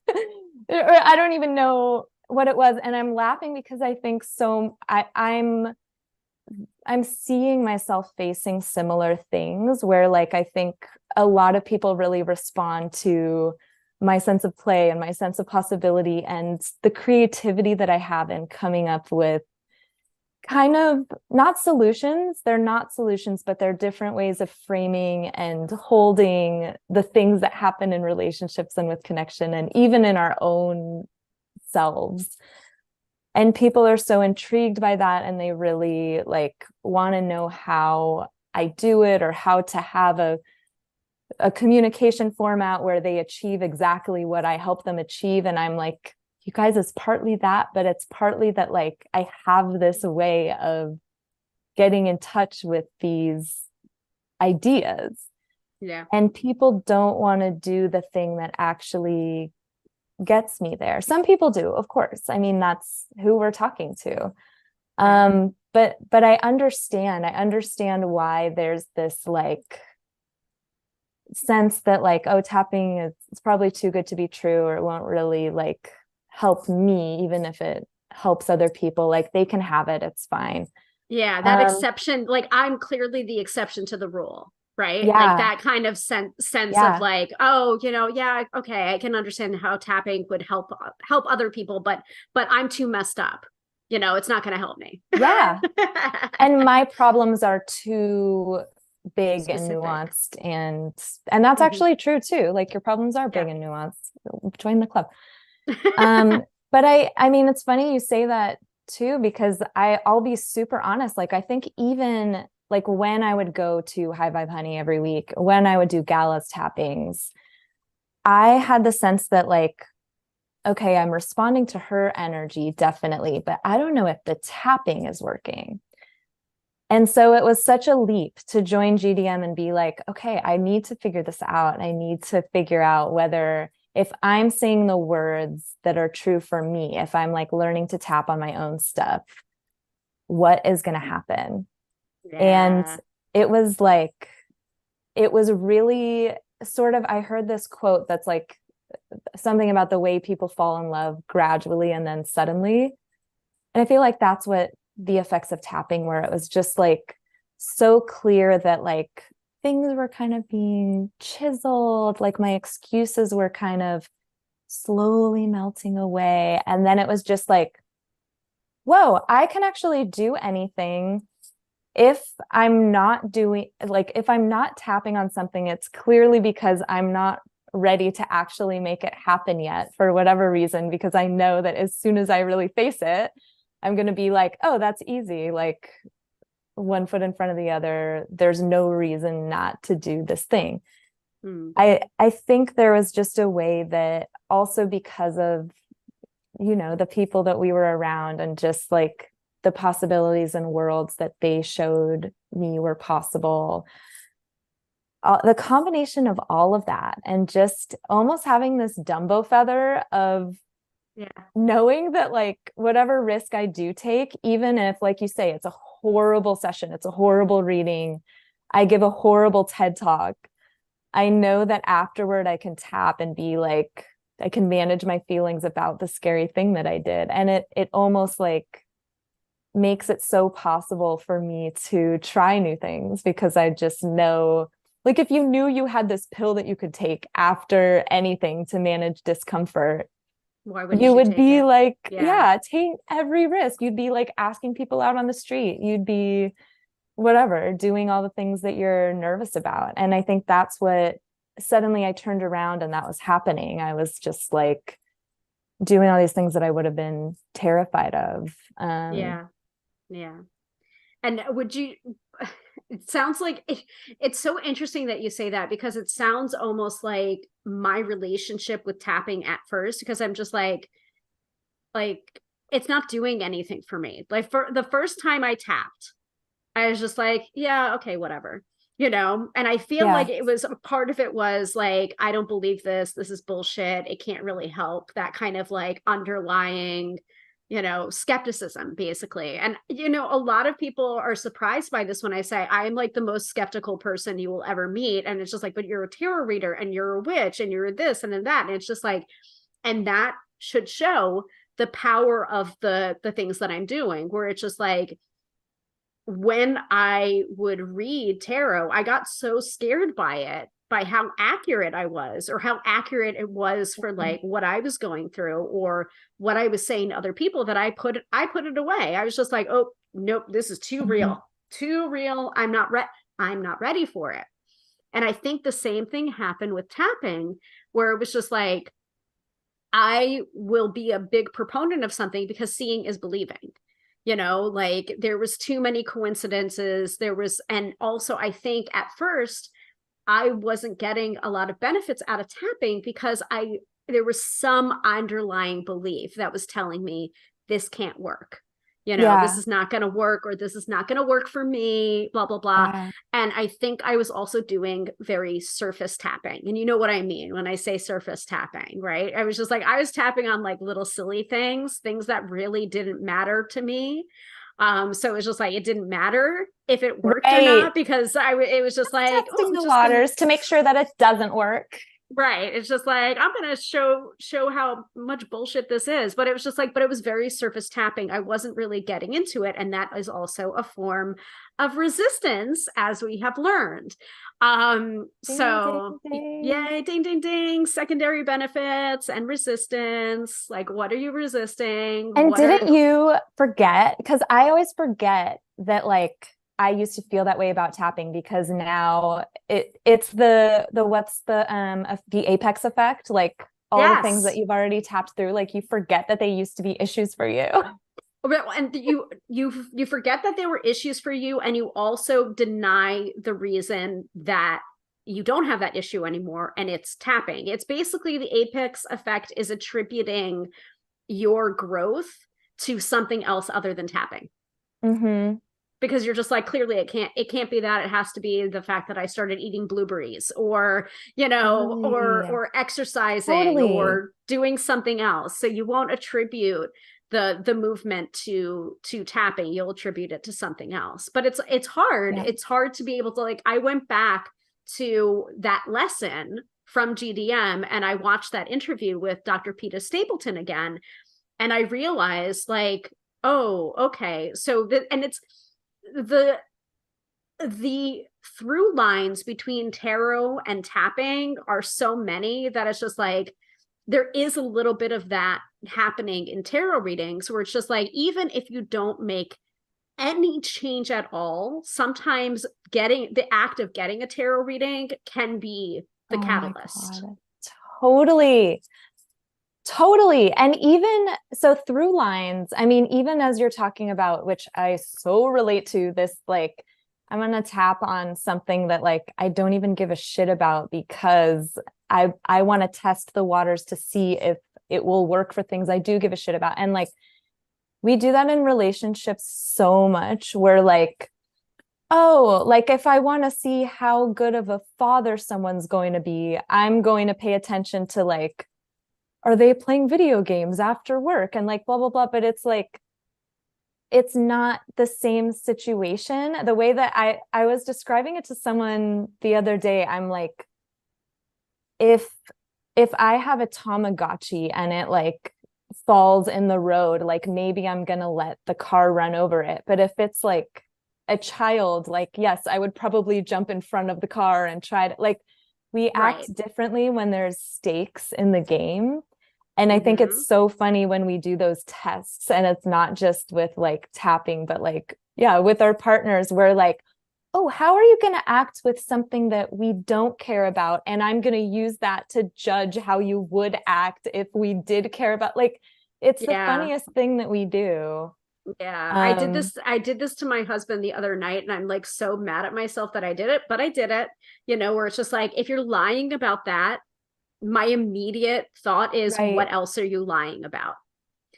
Speaker 2: I don't even know what it was. And I'm laughing because I think I'm seeing myself facing similar things where like I think a lot of people really respond to my sense of play and my sense of possibility and the creativity that I have in coming up with kind of not solutions. They're not solutions, but they're different ways of framing and holding the things that happen in relationships and with connection and even in our own selves. And people are so intrigued by that, and they really like want to know how I do it or how to have a communication format where they achieve exactly what I help them achieve. And I'm like, you guys, it's partly that, but it's partly that like I have this way of getting in touch with these ideas.
Speaker 1: Yeah.
Speaker 2: And people don't want to do the thing that actually gets me there. Some people do, of course. I mean, that's who we're talking to.
Speaker 1: Yeah.
Speaker 2: But I understand why there's this like sense that like, oh, tapping is it's probably too good to be true, or it won't really like help me, even if it helps other people. Like they can have it, it's fine.
Speaker 1: Yeah, that
Speaker 2: Um,
Speaker 1: exception, like I'm clearly the exception to the rule, right? Like
Speaker 2: yeah,
Speaker 1: that kind of sense of
Speaker 2: yeah,
Speaker 1: like, oh, yeah, okay, I can understand how tapping would help other people, but I'm too messed up. It's not going to help me.
Speaker 2: yeah. And my problems are too big and
Speaker 1: Specific.
Speaker 2: nuanced, and that's
Speaker 1: Hmm.
Speaker 2: actually true too. Like your problems are
Speaker 1: Yeah.
Speaker 2: big and nuanced. Join the club. But I mean, it's funny you say that too, because I'll be super honest. Like I think even like when I would go to High Vibe Honey every week, when I would do Gala's tappings, I had the sense that like, okay, I'm responding to her energy, definitely, but I don't know if the tapping is working. And so it was such a leap to join GDM and be like, okay, I need to figure this out. I need to figure out whether if I'm saying the words that are true for me, if I'm like learning to tap on my own stuff, what is going to happen? And
Speaker 1: Yeah.
Speaker 2: it was like, it was really sort of, I heard this quote that's like something about the way people fall in love gradually and then suddenly. And I feel like that's what the effects of tapping were. It was just like so clear that like things were kind of being chiseled, like my excuses were kind of slowly melting away. And then it was just like, whoa, I can actually do anything if I'm not doing, like, if I'm not tapping on something, it's clearly because I'm not ready to actually make it happen yet for whatever reason, because I know that as soon as I really face it, I'm going to be like, oh, that's easy. Like one foot in front of the other. There's no reason not to do this thing.
Speaker 1: Mm.
Speaker 2: I think there was just a way that also because of, the people that we were around and just like the possibilities and worlds that they showed me were possible. The combination of all of that and just almost having this Dumbo feather of
Speaker 1: Yeah.
Speaker 2: knowing that like whatever risk I do take, even if, like you say, it's a horrible session, it's a horrible reading, I give a horrible TED talk, I know that afterward I can tap and be like, I can manage my feelings about the scary thing that I did. And it almost like makes it so possible for me to try new things, because I just know, like, if you knew you had this pill that you could take after anything to manage discomfort,
Speaker 1: Why
Speaker 2: you
Speaker 1: wouldn't you
Speaker 2: would
Speaker 1: take
Speaker 2: be
Speaker 1: it?
Speaker 2: like,
Speaker 1: Yeah.
Speaker 2: yeah, take every risk. You'd be like asking people out on the street. You'd be whatever, doing all the things that you're nervous about. And I think that's what suddenly I turned around and that was happening. I was just like doing all these things that I would have been terrified of.
Speaker 1: Yeah. Yeah. And would you, it sounds like it's so interesting that you say that, because it sounds almost like my relationship with tapping at first, because I'm just like, it's not doing anything for me. Like for the first time I tapped, I was just like, yeah, okay, whatever. And I feel
Speaker 2: Yeah.
Speaker 1: like it was a part of it was like, I don't believe this. This is bullshit. It can't really help. That kind of like underlying, skepticism, basically. And, a lot of people are surprised by this when I say I am like the most skeptical person you will ever meet. And it's just like, but you're a tarot reader and you're a witch and you're this and then that. And it's just like, and that should show the power of the things that I'm doing, where it's just like, when I would read tarot, I got so scared by it, by how accurate I was, or how accurate it was for like what I was going through or what I was saying to other people, that I put it away. I was just like, oh nope, this is too
Speaker 2: Mhm.
Speaker 1: real. Too real. I'm not ready for it. And I think the same thing happened with tapping, where it was just like, I will be a big proponent of something because seeing is believing. Like there was too many coincidences. And also I think at first I wasn't getting a lot of benefits out of tapping because there was some underlying belief that was telling me this can't work. This
Speaker 2: Yeah.
Speaker 1: is not going to work, or this is not going to work for me, blah, blah, blah.
Speaker 2: Yeah.
Speaker 1: And I think I was also doing very surface tapping. And you know what I mean when I say surface tapping, right? I was just like, I was tapping on like little silly things that really didn't matter to me. So it was just like, it didn't matter if it worked or
Speaker 2: Right.
Speaker 1: not, because it was just like, oh,
Speaker 2: Testing
Speaker 1: I'm
Speaker 2: the
Speaker 1: just gonna,
Speaker 2: waters to make sure that it doesn't work.
Speaker 1: right. It's just like, I'm gonna show how much bullshit this is. But it was just like, but it was very surface tapping. I wasn't really getting into it. And that is also a form of resistance, as we have learned.
Speaker 2: Ding, ding,
Speaker 1: So
Speaker 2: ding.
Speaker 1: yay, ding, ding, ding, secondary benefits and resistance. Like, what are you resisting?
Speaker 2: And
Speaker 1: What are
Speaker 2: didn't you forget? Because I always forget that like I used to feel that way about tapping, because now it's the what's the apex effect, like all the things that
Speaker 1: yes.
Speaker 2: you've already tapped through, like you forget that they used to be issues for you.
Speaker 1: And you forget that there were issues for you, and you also deny the reason that you don't have that issue anymore, and it's tapping. It's basically the apex effect is attributing your growth to something else other than tapping,
Speaker 2: Mm-hmm.
Speaker 1: because you're just like, clearly it can't be that. It has to be the fact that I started eating blueberries, or
Speaker 2: Totally.
Speaker 1: or exercising
Speaker 2: Totally.
Speaker 1: or doing something else. So you won't attribute the movement to tapping. You'll attribute it to something else. But it's hard.
Speaker 2: Yeah.
Speaker 1: It's hard to be able to, like, I went back to that lesson from GDM and I watched that interview with Dr. Peter Stapleton again, and I realized, like, oh, okay. So and it's the the through lines between tarot and tapping are so many that it's just like, there is a little bit of that happening in tarot readings, where it's just like, even if you don't make any change at all, sometimes getting the act of getting a tarot reading can be the
Speaker 2: Oh my
Speaker 1: catalyst.
Speaker 2: God. Totally. Totally. And even so, through lines, I mean, even as you're talking about, which I so relate to this, like, I'm gonna tap on something that like I don't even give a shit about, because I want to test the waters to see if it will work for things I do give a shit about. And like we do that in relationships so much, where like, oh, like if I want to see how good of a father someone's going to be, I'm going to pay attention to like are they playing video games after work and like blah blah blah, but it's like it's not the same situation. The way that I was describing it to someone the other day, I'm like, if I have a Tamagotchi and it like falls in the road, like maybe I'm gonna let the car run over it. But if it's like a child, like yes, I would probably jump in front of the car and try to like we
Speaker 1: Right.
Speaker 2: act differently when there's stakes in the game. And I think
Speaker 1: Hmm.
Speaker 2: it's so funny when we do those tests, and it's not just with like tapping, but like, yeah, with our partners, we're like, oh, how are you going to act with something that we don't care about? And I'm going to use that to judge how you would act if we did care about, like, it's the
Speaker 1: Yeah.
Speaker 2: funniest thing that we do.
Speaker 1: Yeah.
Speaker 2: Um,
Speaker 1: I did this to my husband the other night, and I'm like so mad at myself that I did it, but I did it, where it's just like, if you're lying about that, my immediate thought is,
Speaker 2: right,
Speaker 1: what else are you lying about?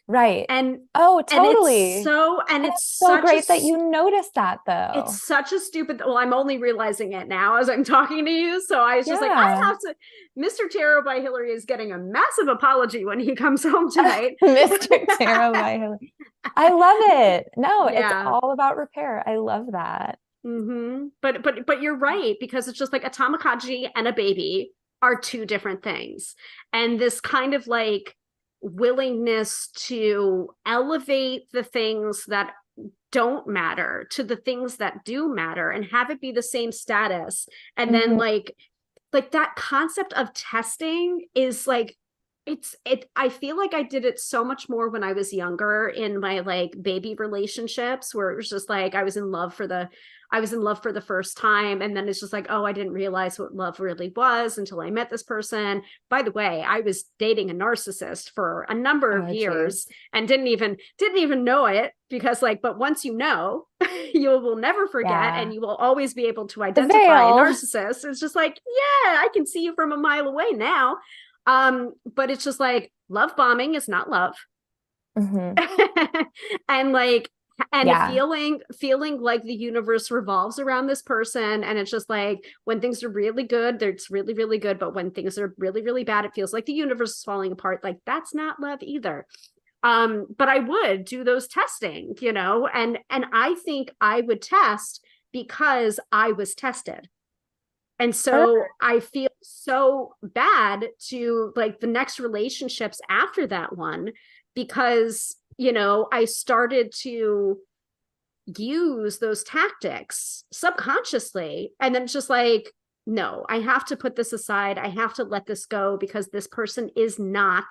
Speaker 2: right.
Speaker 1: And
Speaker 2: Oh,
Speaker 1: and
Speaker 2: totally. And it's so great that you noticed that
Speaker 1: it's
Speaker 2: though.
Speaker 1: such a stupid, well, I'm only realizing it now as I'm talking to you. So I was just like, I
Speaker 2: Yeah.
Speaker 1: have to, Mr. Tarot by Hilary is getting a massive apology when he comes home tonight.
Speaker 2: Mr. Tarot by Hilary. I love it. No, it's
Speaker 1: Yeah.
Speaker 2: all about repair. I love that.
Speaker 1: But you're right, because it's just like a Tamagotchi and a baby are two different things. And this kind of like willingness to elevate the things that don't matter to the things that do matter and have it be the same status. And then
Speaker 2: Mhm.
Speaker 1: like that concept of testing is like, I feel like I did it so much more when I was younger in my like baby relationships, where it was just like I was in love for the first time, and then it's just like, oh, I didn't realize what love really was until I met this person. By the way, I was dating a narcissist for a number of
Speaker 2: Oh,
Speaker 1: years
Speaker 2: geez.
Speaker 1: and didn't even know it, because like, but once you know, you will never forget, and
Speaker 2: Yeah.
Speaker 1: you will always be able to
Speaker 2: The
Speaker 1: identify a
Speaker 2: veil.
Speaker 1: narcissist. It's just like, yeah, I can see you from a mile away now. But it's just like, love bombing is not love.
Speaker 2: Hmm.
Speaker 1: And like, and
Speaker 2: Yeah.
Speaker 1: feeling like the universe revolves around this person, and it's just like, when things are really good, it's really really good, but when things are really really bad, it feels like the universe is falling apart. Like, that's not love either. But I would do those testing, and I think I would test because I was tested. And
Speaker 2: Sure.
Speaker 1: so I feel so bad to like the next relationships after that one, because, I started to use those tactics subconsciously. And then it's just like, no, I have to put this aside. I have to let this go, because this person is not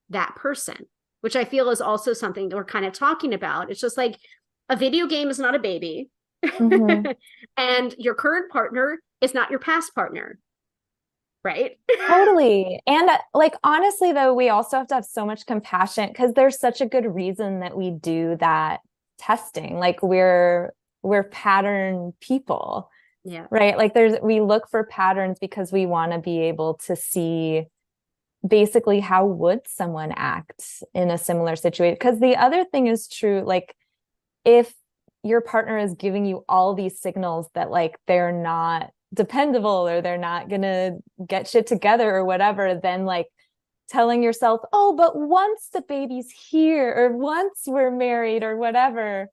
Speaker 1: that person, which I feel is also something that we're kind of talking about. It's just like, a video game is not a baby.
Speaker 2: Hmm.
Speaker 1: And your current partner is not your past partner, right?
Speaker 2: Totally. And like honestly though, we also have to have so much compassion because there's such a good reason that we do that testing. Like we're pattern people,
Speaker 1: Yeah.
Speaker 2: right? Like we look for patterns because we want to be able to see basically how would someone act in a similar situation. Because the other thing is true, like if your partner is giving you all these signals that like they're not dependable or they're not gonna get shit together or whatever, then like telling yourself, oh, but once the baby's here or once we're married or whatever,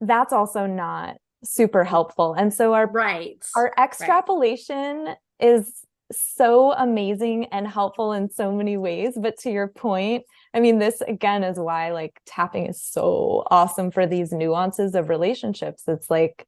Speaker 2: that's also not super helpful. And so
Speaker 1: Right.
Speaker 2: our
Speaker 1: Right.
Speaker 2: extrapolation is so amazing and helpful in so many ways. But to your point, I mean, this again is why like tapping is so awesome for these nuances of relationships. It's like,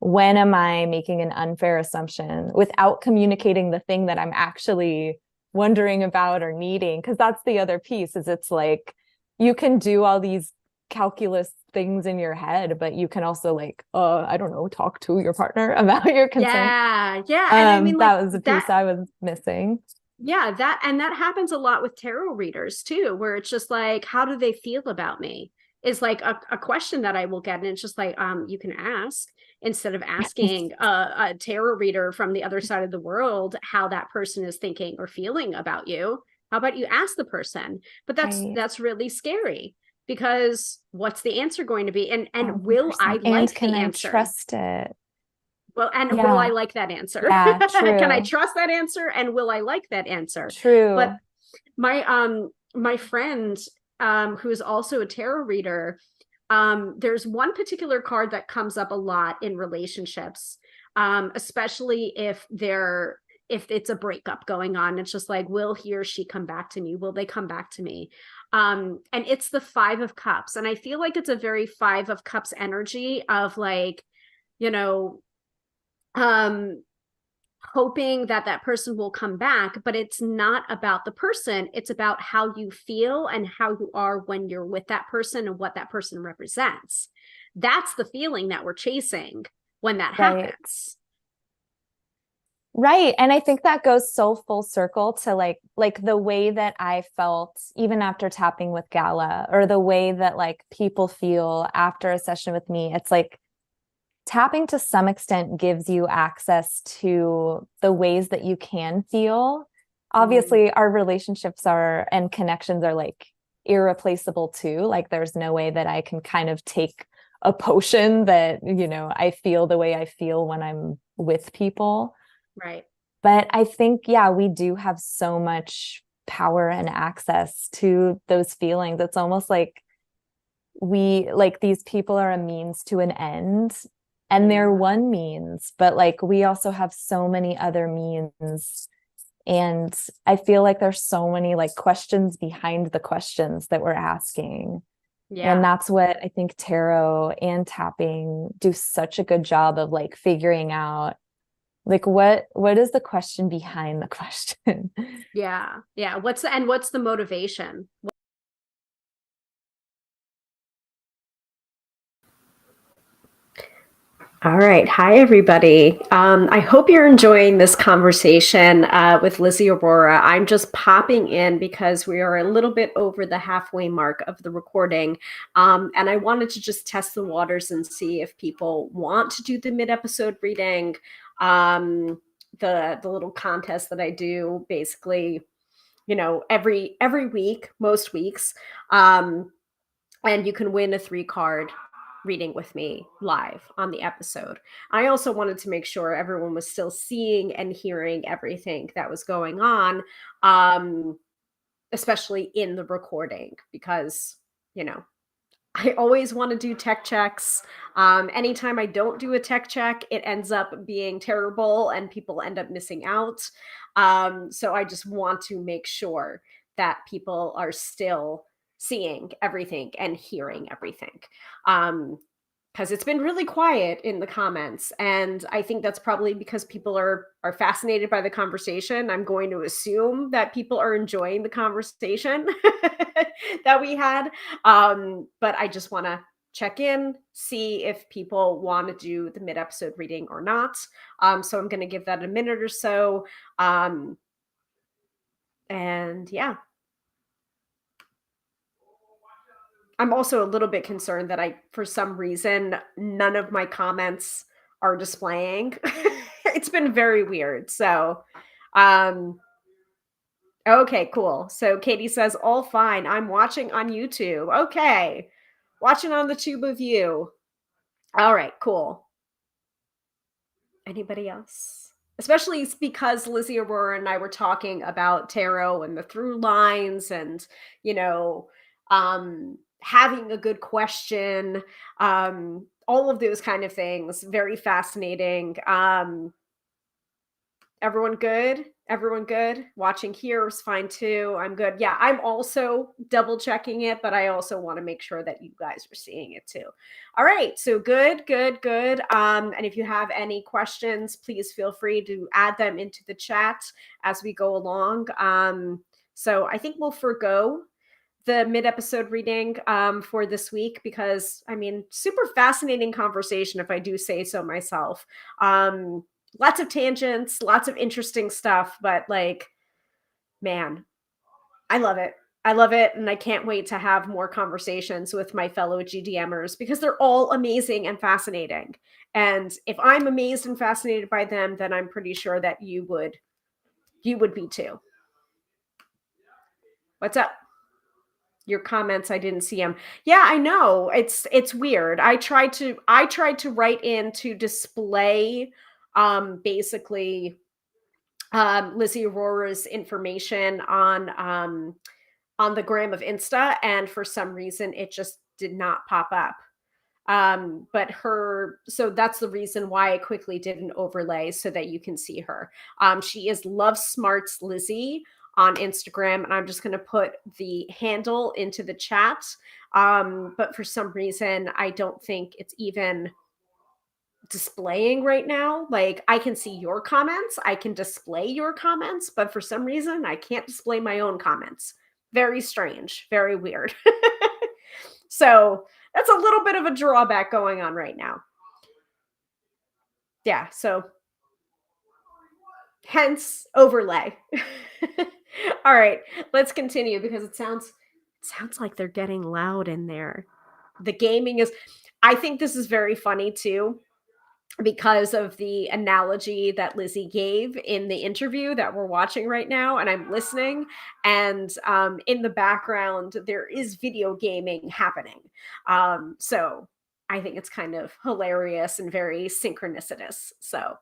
Speaker 2: when am I making an unfair assumption without communicating the thing that I'm actually wondering about or needing? Because that's the other piece is it's like you can do all these calculus things in your head, but you can also like, I don't know, talk to your partner about your concern.
Speaker 1: Yeah. Yeah. And I mean, like
Speaker 2: That was a piece
Speaker 1: that,
Speaker 2: I was missing.
Speaker 1: yeah, that happens a lot with tarot readers too, where it's just like, how do they feel about me? Is like a question that I will get. And it's just like, you can ask, instead of asking a tarot reader from the other side of the world how that person is thinking or feeling about you. How about you ask the person? But
Speaker 2: Right.
Speaker 1: that's really scary, because what's the answer going to be? And will I
Speaker 2: 100%. And
Speaker 1: like
Speaker 2: can
Speaker 1: the
Speaker 2: I
Speaker 1: answer?
Speaker 2: trust it?
Speaker 1: Well, and will I
Speaker 2: Yeah.
Speaker 1: like that answer?
Speaker 2: Yeah,
Speaker 1: Can I
Speaker 2: true.
Speaker 1: trust that answer? And will I like that answer? But
Speaker 2: True.
Speaker 1: My friend who is also a tarot reader, there's one particular card that comes up a lot in relationships, especially if it's a breakup going on. It's just like, will he or she come back to me? Will they come back to me? And it's the Five of Cups. And I feel like it's a very Five of Cups energy of like, you know, um, hoping that that person will come back, but it's not about the person. It's about how you feel and how you are when you're with that person and what that person represents. That's the feeling that we're chasing when that
Speaker 2: Right.
Speaker 1: happens.
Speaker 2: Right. And I think that goes so full circle to like the way that I felt even after tapping with Gala, or the way that like people feel after a session with me. It's like tapping to some extent gives you access to the ways that you can feel.
Speaker 1: Mm,
Speaker 2: Obviously, our relationships are and connections are like irreplaceable too. Like there's no way that I can kind of take a potion that, I feel the way I feel when I'm with people.
Speaker 1: right.
Speaker 2: But I think, yeah, we do have so much power and access to those feelings. It's almost like these people are a means to an end, and they're
Speaker 1: Yeah.
Speaker 2: one means, but like we also have so many other means. And I feel like there's so many like questions behind the questions that we're asking. And
Speaker 1: Yeah.
Speaker 2: that's what I think tarot and tapping do such a good job of like figuring out, like what is the question behind the question.
Speaker 1: Yeah. Yeah. What's the motivation? All right. Hi, everybody. I hope you're enjoying this conversation with Lizzy Aurora. I'm just popping in because we are a little bit over the halfway mark of the recording. And I wanted to just test the waters and see if people want to do the mid-episode reading. The little contest that I do basically, every week, most weeks. And you can win a 3 card reading with me live on the episode. I also wanted to make sure everyone was still seeing and hearing everything that was going on, um, especially in the recording, because, you know, I always want to do tech checks. Anytime I don't do a tech check, it ends up being terrible and people end up missing out. So I just want to make sure that people are still seeing everything and hearing everything. Um, because it's been really quiet in the comments, and I think that's probably because people are fascinated by the conversation. I'm going to assume that people are enjoying the conversation that we had. But I just want to check in, see if people want to do the mid-episode reading or not. So I'm going to give that a minute or so. And yeah, I'm also a little bit concerned that for some reason, none of my comments are displaying. It's been very weird. So, um, okay, cool. So Katie says, all fine. I'm watching on YouTube. Okay. Watching on the tube of you. All right, cool. Anybody else? Especially because Lizzy Aurora and I were talking about tarot and the through lines and, you know, having a good question, all of those kind of things. Very fascinating. Everyone good? Everyone good? Watching here is fine too. I'm good. Yeah, I'm also double checking it, but I also want to make sure that you guys are seeing it too. All right, so good, good, good. And if you have any questions, please feel free to add them into the chat as we go along. So I think we'll forgo the mid-episode reading for this week because I mean, super fascinating conversation if I do say so myself. Lots of tangents, lots of interesting stuff, but like, man, I love it. I love it, and I can't wait to have more conversations with my fellow GDMers because they're all amazing and fascinating. And if I'm amazed and fascinated by them, then I'm pretty sure that you would be too. What's up? Your comments, I didn't see them. Yeah, I know, it's weird. I tried to write in to display basically Lizzy Aurora's information on the gram of Insta, and for some reason it just did not pop up. But her, so that's the reason why I quickly did an overlay so that you can see her. She is Love Smarts Lizzy on Instagram, and I'm just going to put the handle into the chat. But for some reason, I don't think it's even displaying right now. Like, I can see your comments, I can display your comments, but for some reason, I can't display my own comments. Very strange, very weird. So that's a little bit of a drawback going on right now. Yeah, so hence overlay. All right, let's continue because it sounds like they're getting loud in there. The gaming is, I think this is very funny too, because of the analogy that Lizzy gave in the interview that we're watching right now, and I'm listening, and in the background there is video gaming happening. So I think it's kind of hilarious and very synchronicitous. So,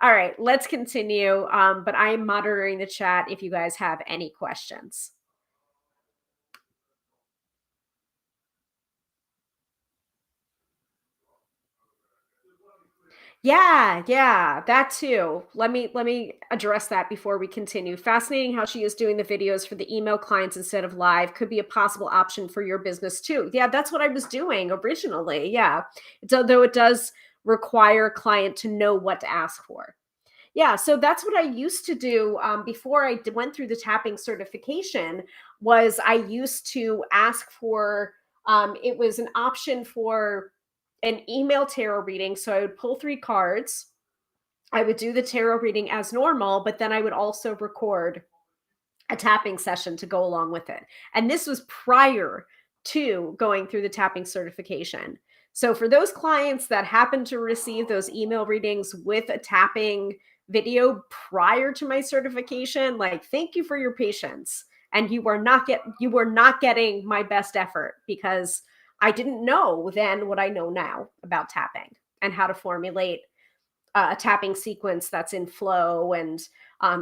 Speaker 1: all right, let's continue. But I am monitoring the chat if you guys have any questions. Yeah, yeah, that too. Let me address that before we continue. Fascinating how she is doing the videos for the email clients instead of live. Could be a possible option for your business too. Yeah, that's what I was doing originally. Yeah. Though it does require a client to know what to ask for. Yeah, so that's what I used to do before I went through the tapping certification. Was I used to ask for it was an option for an email tarot reading. So I would pull 3 cards. I would do the tarot reading as normal, but then I would also record a tapping session to go along with it. And this was prior to going through the tapping certification. So for those clients that happen to receive those email readings with a tapping video prior to my certification, like, thank you for your patience. And you were not getting my best effort, because I didn't know then what I know now about tapping and how to formulate a tapping sequence that's in flow and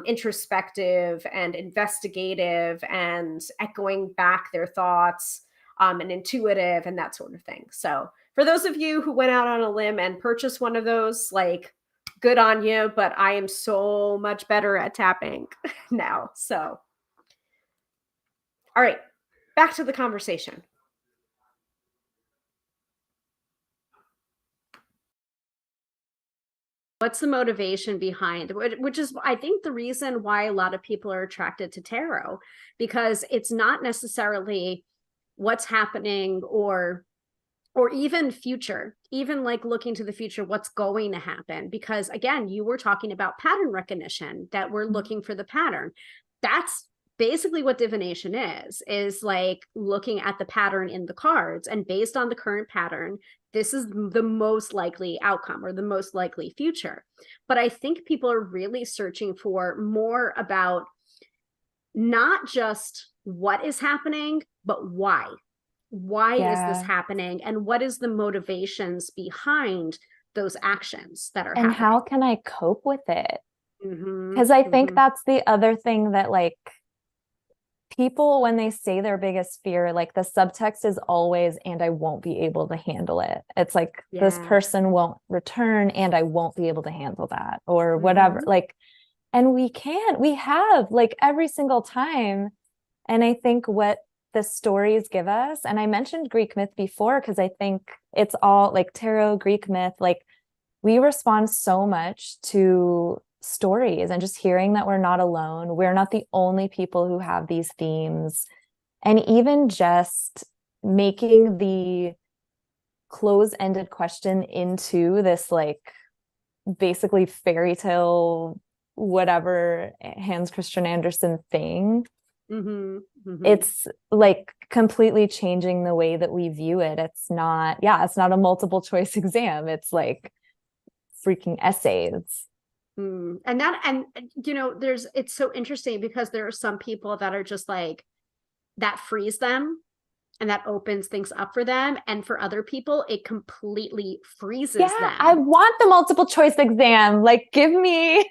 Speaker 1: introspective and investigative and echoing back their thoughts, and intuitive and that sort of thing. So for those of you who went out on a limb and purchased one of those, like, good on you, but I am so much better at tapping now. So, all right, back to the conversation. What's the motivation behind, which is, I think, the reason why a lot of people are attracted to tarot, because it's not necessarily what's happening, or even future, even like looking to the future, what's going to happen. Because again, you were talking about pattern recognition, that we're looking for the pattern. That's basically what divination is like looking at the pattern in the cards, and based on the current pattern, this is the most likely outcome or the most likely future. But I think people are really searching for more about not just what is happening, but why. Why is this happening, and what is the motivations behind those actions that are
Speaker 2: and
Speaker 1: happening?
Speaker 2: how can I cope with it? Because I think that's the other thing, that like people, when they say their biggest fear, like the subtext is always, and I won't be able to handle it. It's like, this person won't return and I won't be able to handle that, or whatever. Like, and we have, like, every single time. And I think what the stories give us, and I mentioned Greek myth before, because I think it's all like tarot, Greek myth, like we respond so much to stories and just hearing that we're not alone. We're not the only people who have these themes. And even just making the close-ended question into this, like, basically fairy tale, whatever, Hans Christian Andersen thing. It's like completely changing the way that we view it. It's not a multiple choice exam. It's like freaking essays.
Speaker 1: And it's so interesting, because there are some people that are just like, that frees them and that opens things up for them, and for other people it completely freezes them.
Speaker 2: I want the multiple choice exam. Like, give me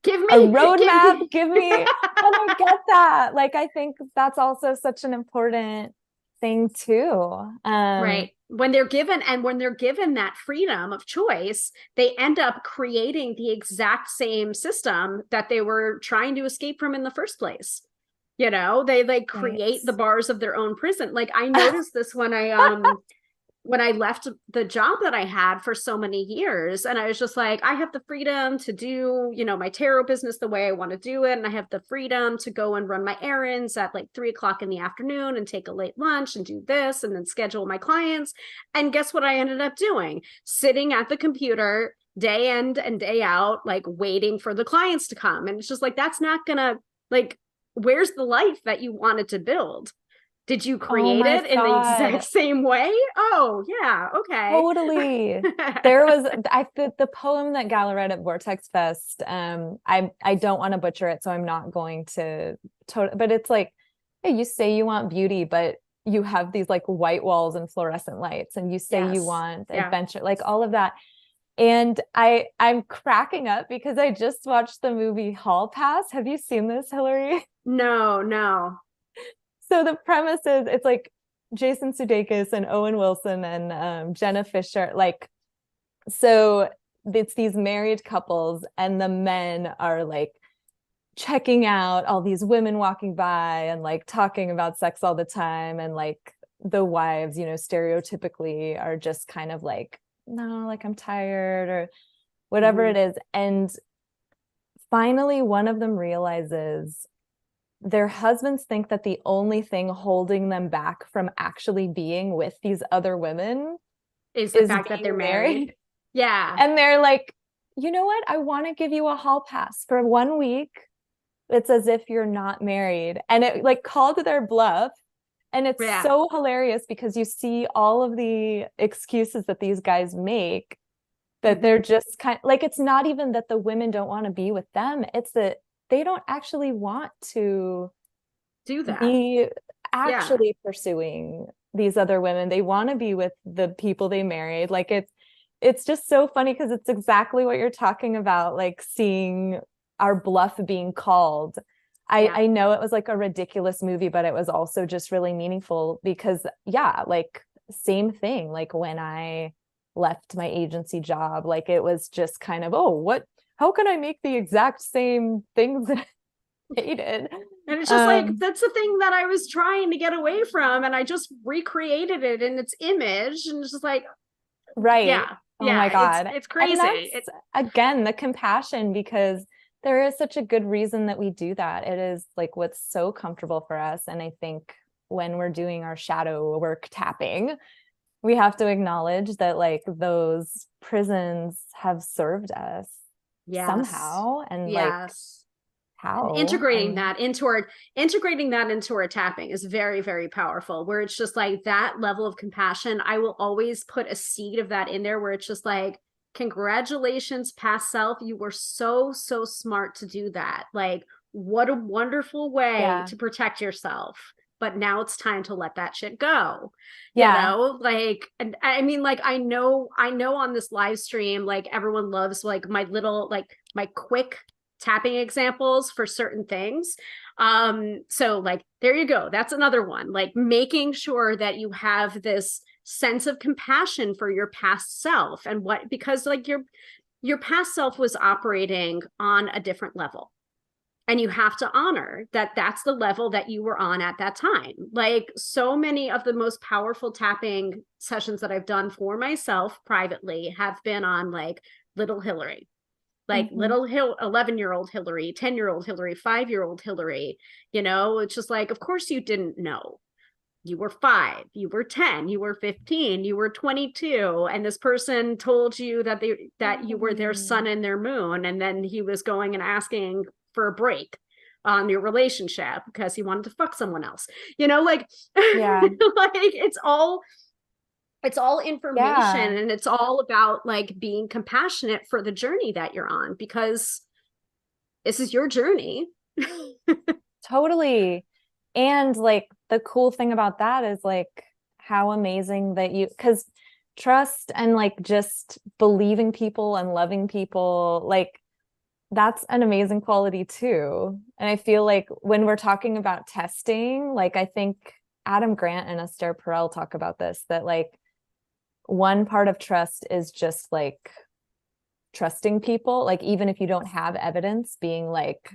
Speaker 1: Give
Speaker 2: a
Speaker 1: me, give
Speaker 2: roadmap,
Speaker 1: me.
Speaker 2: give me, and I get that. Like, I think that's also such an important thing too.
Speaker 1: Right. When they're given, and when they're given that freedom of choice, they end up creating the exact same system that they were trying to escape from in the first place. You know, they like
Speaker 2: Right.
Speaker 1: create the bars of their own prison. Like I noticed this when I left the job that I had for so many years. And I was just like, I have the freedom to do, you know, my tarot business the way I want to do it. And I have the freedom to go and run my errands at like 3 o'clock in the afternoon and take a late lunch and do this and then schedule my clients. And guess what I ended up doing? Sitting at the computer day in and day out, like waiting for the clients to come. And it's just like, that's not gonna, like, where's the life that you wanted to build? Did you
Speaker 2: Oh
Speaker 1: create
Speaker 2: my
Speaker 1: it in the exact
Speaker 2: God.
Speaker 1: same way? Oh, yeah, okay.
Speaker 2: Totally. There was the poem that Gala read at Vortex Fest. I don't want to butcher it, so I'm not going to but it's like, hey, you say you want beauty, but you have these like white walls and fluorescent lights, and you say you
Speaker 1: Yes.
Speaker 2: want
Speaker 1: Yeah.
Speaker 2: adventure, like all of that. And I'm cracking up because I just watched the movie Hall Pass. Have you seen this, Hilary?
Speaker 1: No, no.
Speaker 2: So the premise is it's like Jason Sudeikis and Owen Wilson and Jenna Fisher. Like, so it's these married couples, and the men are like checking out all these women walking by and like talking about sex all the time. And like the wives, you know, stereotypically are just kind of like, no, like I'm tired or whatever it
Speaker 1: Mhm.
Speaker 2: is. And finally, one of them realizes their husbands think that the only thing holding them back from actually being with these other women
Speaker 1: Is the
Speaker 2: is
Speaker 1: fact that they're
Speaker 2: being
Speaker 1: married.
Speaker 2: married.
Speaker 1: Yeah.
Speaker 2: And they're like, you know what? I want to give you a hall pass for 1 week. It's as if you're not married. And it like called their bluff. And it's
Speaker 1: Yeah.
Speaker 2: so hilarious because you see all of the excuses that these guys make, that they're
Speaker 1: Mhm.
Speaker 2: just kind like, it's not even that the women don't want to be with them. It's that they don't actually want to
Speaker 1: Do that.
Speaker 2: be
Speaker 1: Yeah.
Speaker 2: actually pursuing these other women. They want to be with the people they married. Like it's just so funny because it's exactly what you're talking about, like seeing our bluff being called.
Speaker 1: Yeah.
Speaker 2: I know it was like a ridiculous movie, but it was also just really meaningful because yeah, like same thing. Like when I left my agency job, like it was just kind of, oh, what, how can I make the exact same things that I hated?
Speaker 1: And it's just like,
Speaker 2: Um,
Speaker 1: that's the thing that I was trying to get away from. And I just recreated it in its image. And it's just like,
Speaker 2: right.
Speaker 1: yeah,
Speaker 2: Oh my
Speaker 1: yeah,
Speaker 2: God.
Speaker 1: it's
Speaker 2: And
Speaker 1: crazy.
Speaker 2: that's again the compassion, because there is such a good reason that we do that. It is like what's so comfortable for us. And I think when we're doing our shadow work tapping, we have to acknowledge that like those prisons have served us
Speaker 1: Yes.
Speaker 2: somehow, and like
Speaker 1: Yes. And
Speaker 2: how and
Speaker 1: integrating that into our tapping is very, very powerful, where it's just like that level of compassion. I will always put a seed of that in there where it's just like, congratulations, past self, you were so, so smart to do that. Like, what a wonderful way
Speaker 2: yeah,
Speaker 1: to protect yourself, but now it's time to let that shit go. You
Speaker 2: yeah,
Speaker 1: know, like, and I mean, like, I know on this live stream, like everyone loves like my little, like my quick tapping examples for certain things. So like there you go, that's another one, like making sure that you have this sense of compassion for your past self, and what, because like your past self was operating on a different level, and you have to honor that that's the level that you were on at that time. Like so many of the most powerful tapping sessions that I've done for myself privately have been on like little Hilary, like
Speaker 2: mm-hmm.
Speaker 1: little 11-year-old Hilary, 10-year-old Hilary, 5-year-old Hilary. You know, it's just like, of course you didn't know. You were 5, you were 10, you were 15, you were 22, and this person told you that you were their sun
Speaker 2: Oh.
Speaker 1: and their moon, and then he was going and asking for a break on your relationship because he wanted to fuck someone else. You know, like
Speaker 2: Yeah,
Speaker 1: like it's all information,
Speaker 2: yeah,
Speaker 1: and it's all about like being compassionate for the journey that you're on, because this is your journey.
Speaker 2: totally. And like the cool thing about that is like how amazing that you, because trust and like just believing people and loving people, like That's an amazing quality too. And I feel like when we're talking about testing, like I think Adam Grant and Esther Perel talk about this, that like one part of trust is just like trusting people, like even if you don't have evidence, being like,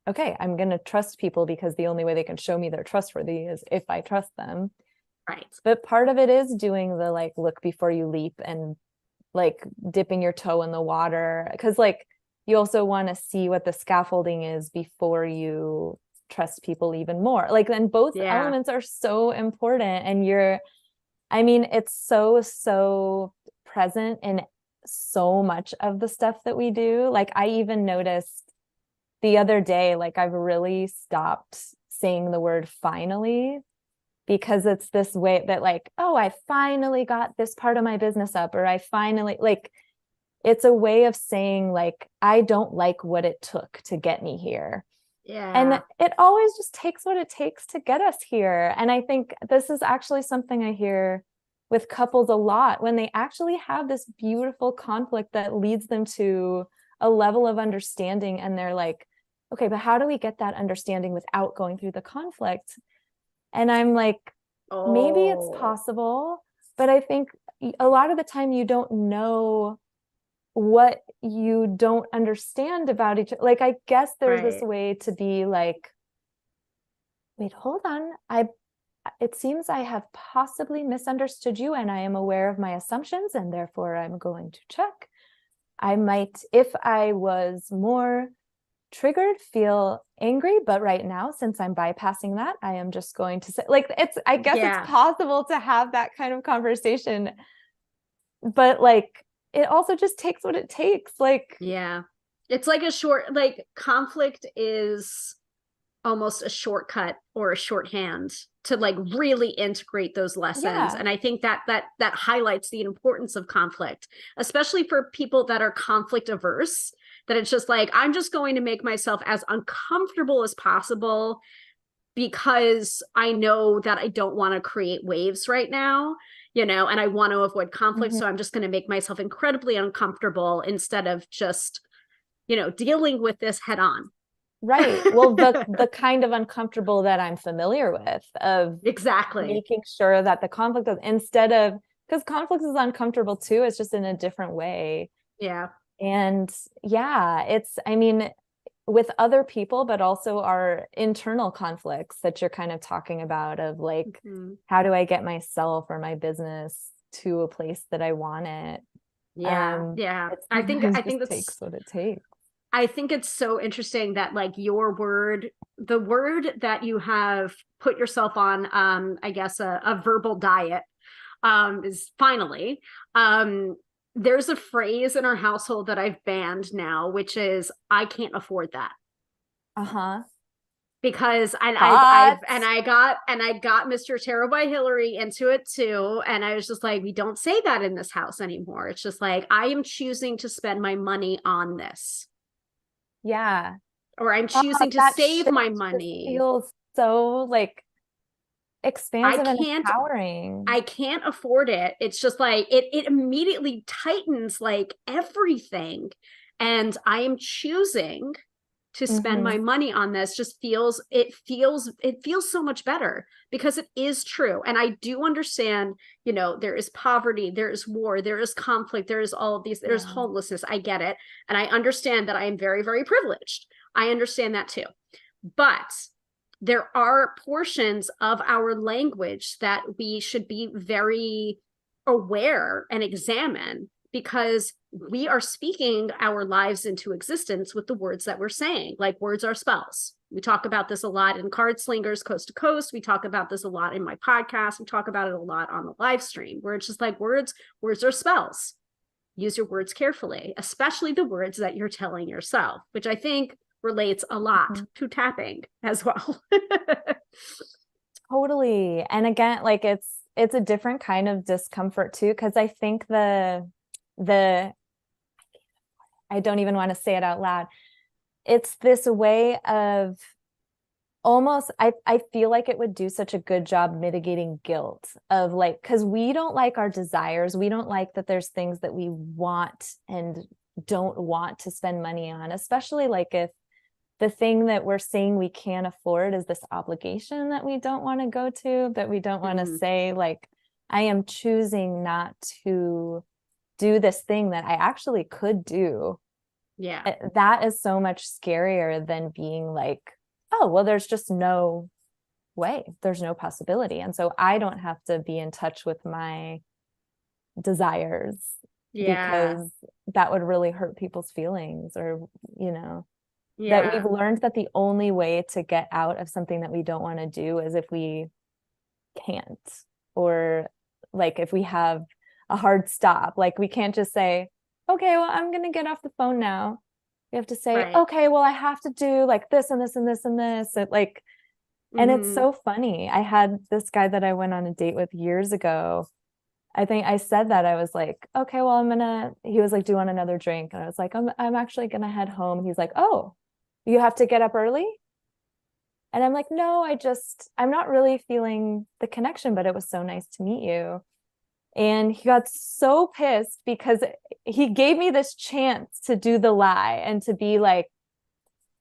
Speaker 2: okay, I'm going to trust people because the only way they can show me they're trustworthy is if I trust them.
Speaker 1: Right.
Speaker 2: But part of it is doing the like look before you leap and like dipping your toe in the water, because like you also want to see what the scaffolding is before you trust people even more. Like, and both
Speaker 1: Yeah.
Speaker 2: elements are so important. And I mean, it's so present in so much of the stuff that we do. Like, I even noticed the other day, like, I've really stopped saying the word finally, because it's this way that like, oh, I finally got this part of my business up, or I finally, like, it's a way of saying like, I don't like what it took to get me here. And
Speaker 1: Yeah.
Speaker 2: it always just takes what it takes to get us here. And I think this is actually something I hear with couples a lot, when they actually have this beautiful conflict that leads them to a level of understanding. And they're like, okay, but how do we get that understanding without going through the conflict? And I'm like, maybe it's
Speaker 1: Oh,
Speaker 2: possible, but I think a lot of the time you don't know what you don't understand about each. Like, I guess there's this
Speaker 1: right.
Speaker 2: way to be like, wait, hold on. It seems I have possibly misunderstood you, and I am aware of my assumptions, and therefore I'm going to check. I might, if I was more triggered, feel angry, but right now, since I'm bypassing that, I am just going to say, like, I guess it's
Speaker 1: Yeah.
Speaker 2: possible to have that kind of conversation, but like it also just takes what it takes. Like,
Speaker 1: Yeah. It's like a short, like conflict is almost a shortcut or a shorthand to like really integrate those lessons.
Speaker 2: yeah.
Speaker 1: And I think that highlights the importance of conflict, especially for people that are conflict averse, that it's just like, I'm just going to make myself as uncomfortable as possible because I know that I don't want to create waves right now, and I want to avoid conflict.
Speaker 2: Mhm.
Speaker 1: So I'm just going to make myself incredibly uncomfortable instead of just, dealing with this head on.
Speaker 2: Right. Well, the kind of uncomfortable that I'm familiar with, of
Speaker 1: Exactly.
Speaker 2: making sure that the conflict is, instead of, because conflict is uncomfortable too, it's just in a different way.
Speaker 1: Yeah.
Speaker 2: And yeah, it's, I mean, with other people, but also our internal conflicts that you're kind of talking about, of like,
Speaker 1: Mhm.
Speaker 2: how do I get myself or my business to a place that I want it?
Speaker 1: Yeah. Yeah.
Speaker 2: It
Speaker 1: I think
Speaker 2: sometimes
Speaker 1: I think
Speaker 2: just
Speaker 1: that's
Speaker 2: takes what it takes.
Speaker 1: I think it's so interesting that like your word, the word that you have put yourself on, I guess a verbal diet, is finally. Um, there's a phrase in our household that I've banned now, which is I can't afford that.
Speaker 2: Uh-huh.
Speaker 1: Because
Speaker 2: Hot.
Speaker 1: I got Mr. Tarot by Hilary into it too. And I was just like, we don't say that in this house anymore. It's just like, I am choosing to spend my money on this,
Speaker 2: Yeah.
Speaker 1: or I'm
Speaker 2: Oh,
Speaker 1: choosing to
Speaker 2: that
Speaker 1: save
Speaker 2: shift
Speaker 1: my
Speaker 2: just
Speaker 1: money.
Speaker 2: feels so like
Speaker 1: I
Speaker 2: expansive and
Speaker 1: can't
Speaker 2: empowering.
Speaker 1: I can't afford it. It's just like it immediately tightens like everything. And I am choosing to spend my
Speaker 2: Mm-hmm.
Speaker 1: money on this. Just feels so much better because it is true. And I do understand, there is poverty, there is war, there is conflict, there is all of these, there's
Speaker 2: Yeah.
Speaker 1: homelessness. I get it. And I understand that I am very, very privileged. I understand that too. But there are portions of our language that we should be very aware and examine, because we are speaking our lives into existence with the words that we're saying. Like, words are spells. We talk about this a lot in Card Slingers Coast to Coast. We talk about this a lot in my podcast. We talk about it a lot on the live stream, where it's just like, words are spells. Use your words carefully, especially the words that you're telling yourself, which I think relates a lot
Speaker 2: Mhm.
Speaker 1: to tapping as well.
Speaker 2: Totally. And again, like it's a different kind of discomfort too, because I think the I don't even want to say it out loud. It's this way of almost, I feel like it would do such a good job mitigating guilt, of like, because we don't like our desires, we don't like that there's things that we want and don't want to spend money on, especially like if the thing that we're saying we can't afford is this obligation that we don't want to go to, that we don't want to say, like, I am choosing not to do this thing that I actually could do.
Speaker 1: Yeah.
Speaker 2: That is so much scarier than being like, oh, well, there's just no way, there's no possibility. And so I don't have to be in touch with my desires
Speaker 1: Yeah.
Speaker 2: because that would really hurt people's feelings, or, you know, that we've
Speaker 1: Yeah.
Speaker 2: learned that the only way to get out of something that we don't want to do is if we can't, or like if we have a hard stop. Like we can't just say, okay, well, I'm going to get off the phone now. We have to say,
Speaker 1: Right.
Speaker 2: okay, well, I have to do like this and this and this and this. And it's
Speaker 1: Mm-hmm.
Speaker 2: so funny. I had this guy that I went on a date with years ago. I think I said that I was like, okay, well, he was like, do you want another drink? And I was like, I'm actually gonna head home. And he's like, oh, you have to get up early? And I'm like, no, I'm not really feeling the connection, but it was so nice to meet you. And he got so pissed because he gave me this chance to do the lie and to be like,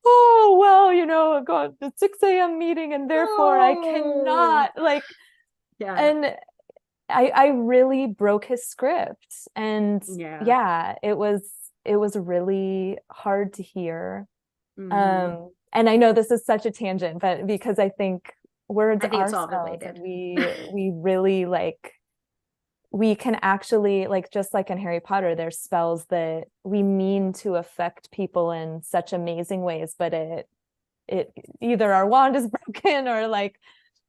Speaker 2: oh, well, I got the 6 a.m. meeting and therefore I
Speaker 1: Oh.
Speaker 2: cannot, like,
Speaker 1: Yeah.
Speaker 2: and I really broke his script. And
Speaker 1: Yeah.
Speaker 2: yeah, it was really hard to hear.
Speaker 1: Mm-hmm.
Speaker 2: And I know this is such a tangent, but because I think words
Speaker 1: I think it's
Speaker 2: are
Speaker 1: all
Speaker 2: spells, and
Speaker 1: related.
Speaker 2: we really like, we can actually, like, just like in Harry Potter, there's spells that we mean to affect people in such amazing ways, but it either our wand is broken, or like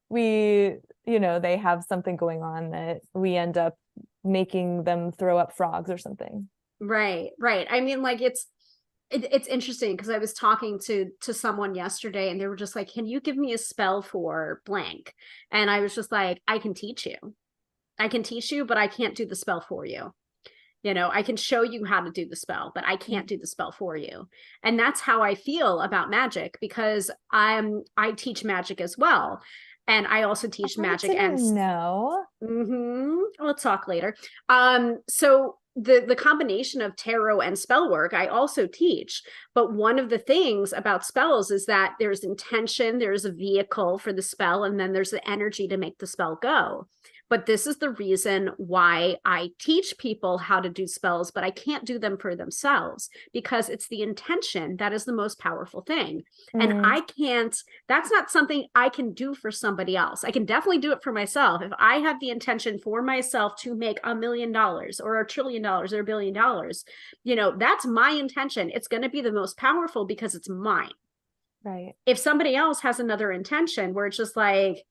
Speaker 2: they have something going on that we end up making them throw up frogs or something.
Speaker 1: Right, right. I mean, like it's interesting because I was talking to someone yesterday and they were just like, "Can you give me a spell for blank?" And I was just like, "I can teach you. I can teach you, but I can't do the spell for you. I can show you how to do the spell, but I can't do the spell for you." And that's how I feel about magic because I teach magic as well. And I also teach
Speaker 2: I
Speaker 1: magic and
Speaker 2: didn't know.
Speaker 1: We'll talk later. So the combination of tarot and spell work I also teach, but one of the things about spells is that there's intention, there's a vehicle for the spell, and then there's the energy to make the spell go. But this is the reason why I teach people how to do spells, but I can't do them for themselves because it's the intention that is the most powerful thing. And
Speaker 2: Mm,
Speaker 1: that's not something I can do for somebody else. I can definitely do it for myself. If I have the intention for myself to make $1 million or $1 trillion or $1 billion, that's my intention. It's going to be the most powerful because it's mine.
Speaker 2: right.
Speaker 1: If somebody else has another intention where it's just like,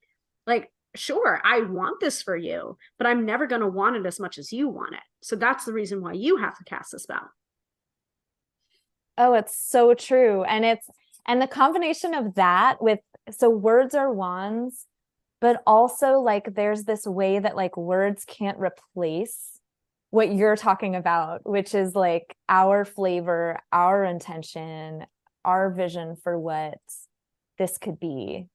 Speaker 1: sure, I want this for you, but I'm never going to want it as much as you want it. So that's the reason why you have to cast a spell.
Speaker 2: Oh, it's so true. And the combination of that with, so words are wands, but also like there's this way that like words can't replace what you're talking about, which is like our flavor, our intention, our vision for what this could be.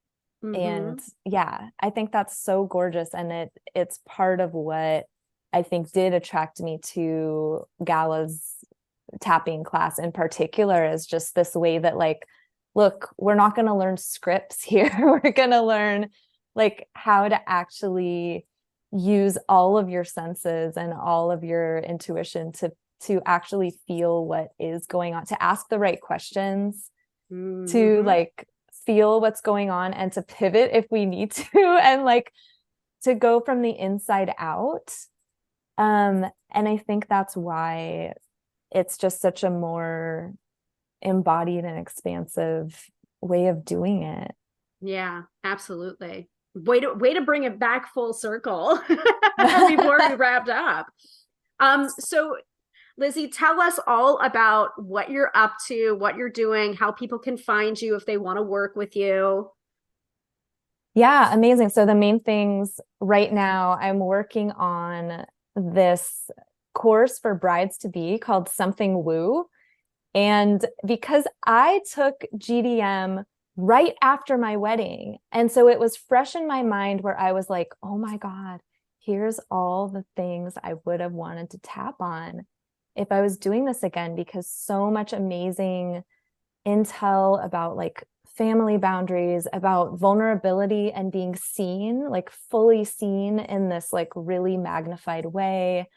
Speaker 2: And
Speaker 1: Mm-hmm.
Speaker 2: yeah, I think that's so gorgeous. And it's part of what I think did attract me to Gala's tapping class in particular, is just this way that, like, look, we're not going to learn scripts here. We're going to learn like how to actually use all of your senses and all of your intuition to actually feel what is going on, to ask the right questions, to
Speaker 1: Mm-hmm.
Speaker 2: like feel what's going on, and to pivot if we need to, and like to go from the inside out. And I think that's why it's just such a more embodied and expansive way of doing it.
Speaker 1: Yeah, absolutely. Way to bring it back full circle before we wrapped up. So Lizzy, tell us all about what you're up to, what you're doing, how people can find you if they want to work with you.
Speaker 2: Yeah, amazing. So the main things right now, I'm working on this course for brides to be called Something Woo. And because I took GDM right after my wedding, and so it was fresh in my mind where I was like, oh my God, here's all the things I would have wanted to tap on. if I was doing this again, because so much amazing intel about like family boundaries, about vulnerability and being seen, like fully seen in this like really magnified way,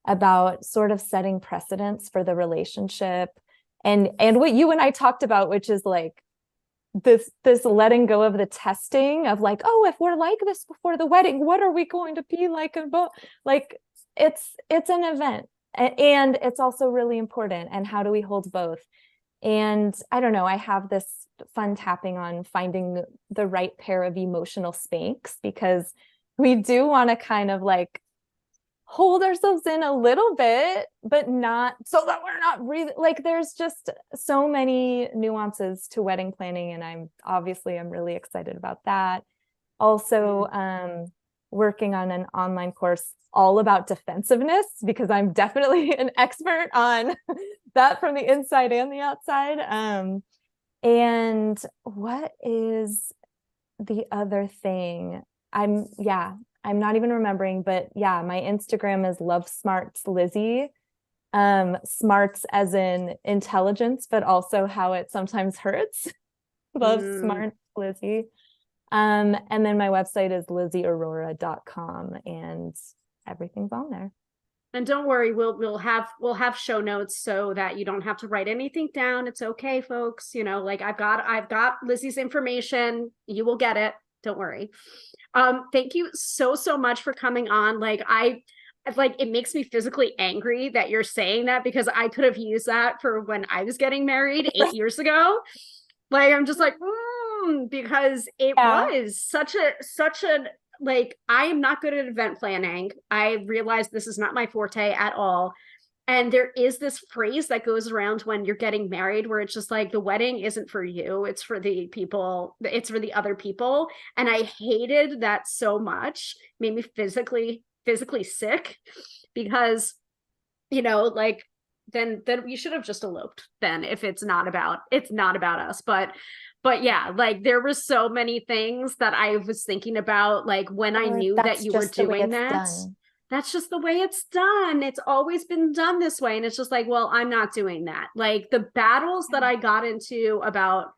Speaker 2: about sort of setting precedents for the relationship, and what you and I talked about, which is like this letting go of the testing of like, oh, if we're like this before the wedding, what are we going to be like? And like it's an event, and it's also really important. And how do we hold both? And I don't know, I have this fun tapping on finding the right pair of emotional Spanx, because we do want to kind of like hold ourselves in a little bit, but not so that we're not breathing. Like there's just so many nuances to wedding planning. And I'm really excited about that. Also, working on an online course all about defensiveness, because I'm definitely an expert on that from the inside and the outside. And what is the other thing? I'm not even remembering, but yeah, my Instagram is Love Smarts Lizzy. Smarts as in intelligence, but also how it sometimes hurts. Love Smarts Lizzy. And then my website is lizzyaurora.com, and everything's on there.
Speaker 1: And don't worry, we'll have show notes so that you don't have to write anything down. It's okay, folks. You know, like I've got Lizzy's information. You will get it. Don't worry. Thank you so much for coming on. Like it makes me physically angry that you're saying that, because I could have used that for when I was getting married 8 years ago. Like I'm just like, because it was such a like, I am not good at event planning. I realize this is not my forte at all. And there is this phrase that goes around when you're getting married where it's just like, the wedding isn't for you, it's for the people, it's for the other people. And I hated that so much. It made me physically sick, because, you know, like then we should have just eloped then, if it's not about us. But yeah, like there were so many things that I was thinking about, like when I knew that you were doing that. That's just the way it's done. It's always been done this way. And it's just like, well, I'm not doing that. Like the battles that I got into about,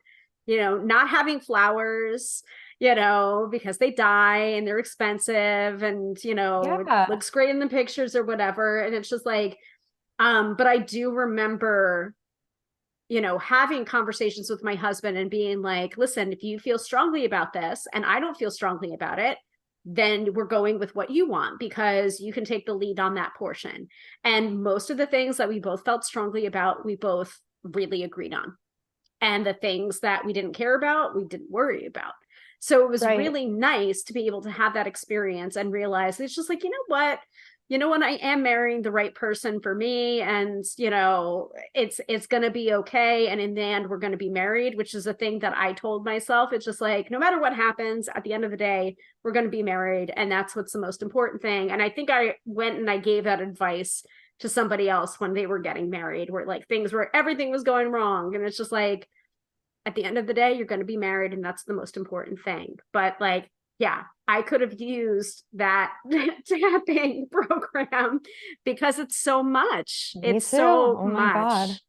Speaker 1: you know, not having flowers, you know, because they die and they're expensive, and, you know, it looks great in the pictures or whatever. And it's just like, but I do remember, you know, having conversations with my husband and being like, listen, if you feel strongly about this and I don't feel strongly about it, then we're going with what you want, because you can take the lead on that portion. And most of the things that we both felt strongly about, we both really agreed on. And the things that we didn't care about, we didn't worry about. So it was really nice to be able to have that experience and realize it's just like, you know what, I am marrying the right person for me, and, you know, it's going to be okay. And in the end, we're going to be married, which is a thing that I told myself. It's just like, no matter what happens, at the end of the day, we're going to be married. And that's what's the most important thing. And I think I went and I gave that advice to somebody else when they were getting married, where like everything was going wrong. And it's just like, at the end of the day, you're going to be married, and that's the most important thing. But like, yeah, I could have used that tapping program, because it's so much. It's so much.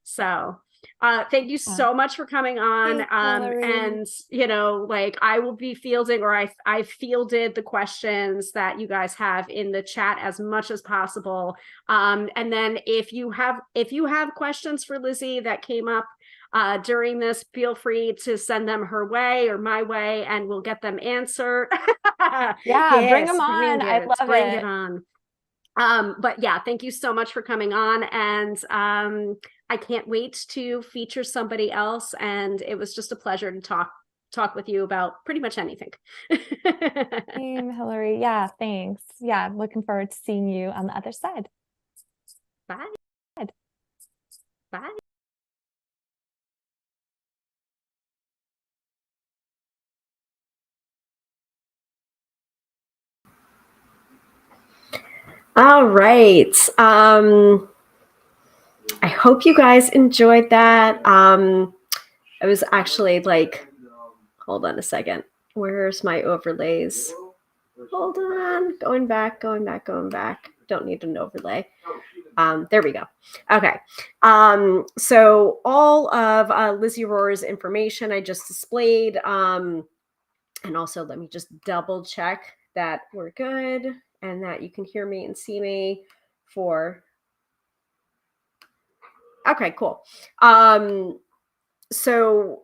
Speaker 1: So thank you so much for coming on. And, you know, like I will be fielding, or I fielded the questions that you guys have in the chat as much as possible. And then if you have questions for Lizzy that came up during this, feel free to send them her way or my way, and we'll get them answered.
Speaker 2: Yes, bring them on. I love it.
Speaker 1: Bring it on. But yeah, thank you so much for coming on. And I can't wait to feature somebody else. And it was just a pleasure to talk with you about pretty much anything.
Speaker 2: Same, Hilary. Yeah, thanks. Yeah, looking forward to seeing you on the other side.
Speaker 1: Bye. Bye. All right. I hope you guys enjoyed that. I was actually like, hold on a second. Where's my overlays? Hold on. Going back. Don't need an overlay. There we go. Okay. So all of Lizzy Aurora's information I just displayed. And also let me just double check that we're good and that you can hear me and see me for. Okay, cool. So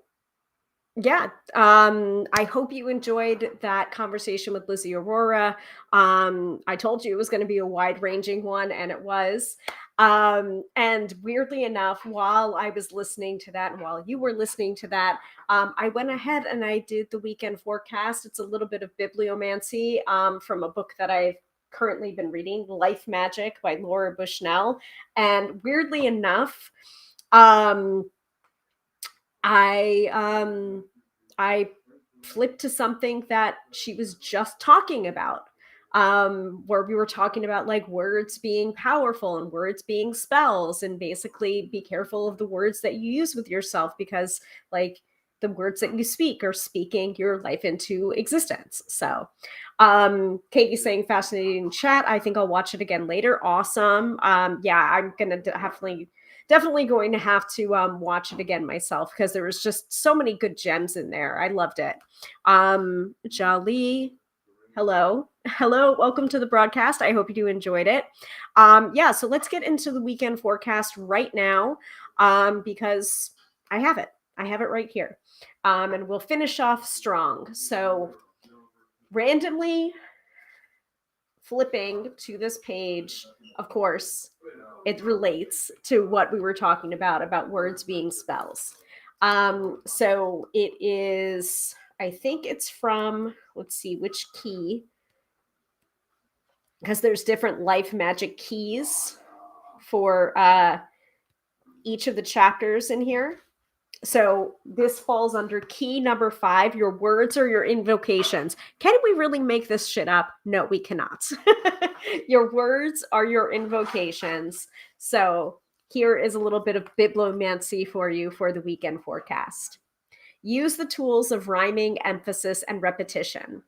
Speaker 1: yeah, I hope you enjoyed that conversation with Lizzy Aurora. I told you it was going to be a wide-ranging one, and it was. And weirdly enough, while I was listening to that, and while you were listening to that, I went ahead and I did the weekend forecast. It's a little bit of bibliomancy from a book that I've currently been reading, Life Magic by Laura Bushnell. And weirdly enough, um, I flipped to something that she was just talking about, where we were talking about like words being powerful and words being spells, and basically be careful of the words that you use with yourself, because like the words that you speak are speaking your life into existence. So Katie's saying fascinating chat. I think I'll watch it again later. Awesome. Yeah, I'm gonna definitely going to have to watch it again myself, because there was just so many good gems in there. I loved it. Jali, hello. Hello, welcome to the broadcast. I hope you enjoyed it. Yeah, so let's get into the weekend forecast right now, because I have it. I have it right here. And we'll finish off strong. So randomly flipping to this page, of course, it relates to what we were talking about words being spells. So it is, I think it's from, let's see which key, because there's different life magic keys for each of the chapters in here. So this falls under key number 5, your words or your invocations. Can we really make this shit up? No, we cannot. Your words are your invocations. So here is a little bit of bibliomancy for you for the weekend forecast. Use the tools of rhyming, emphasis, and repetition.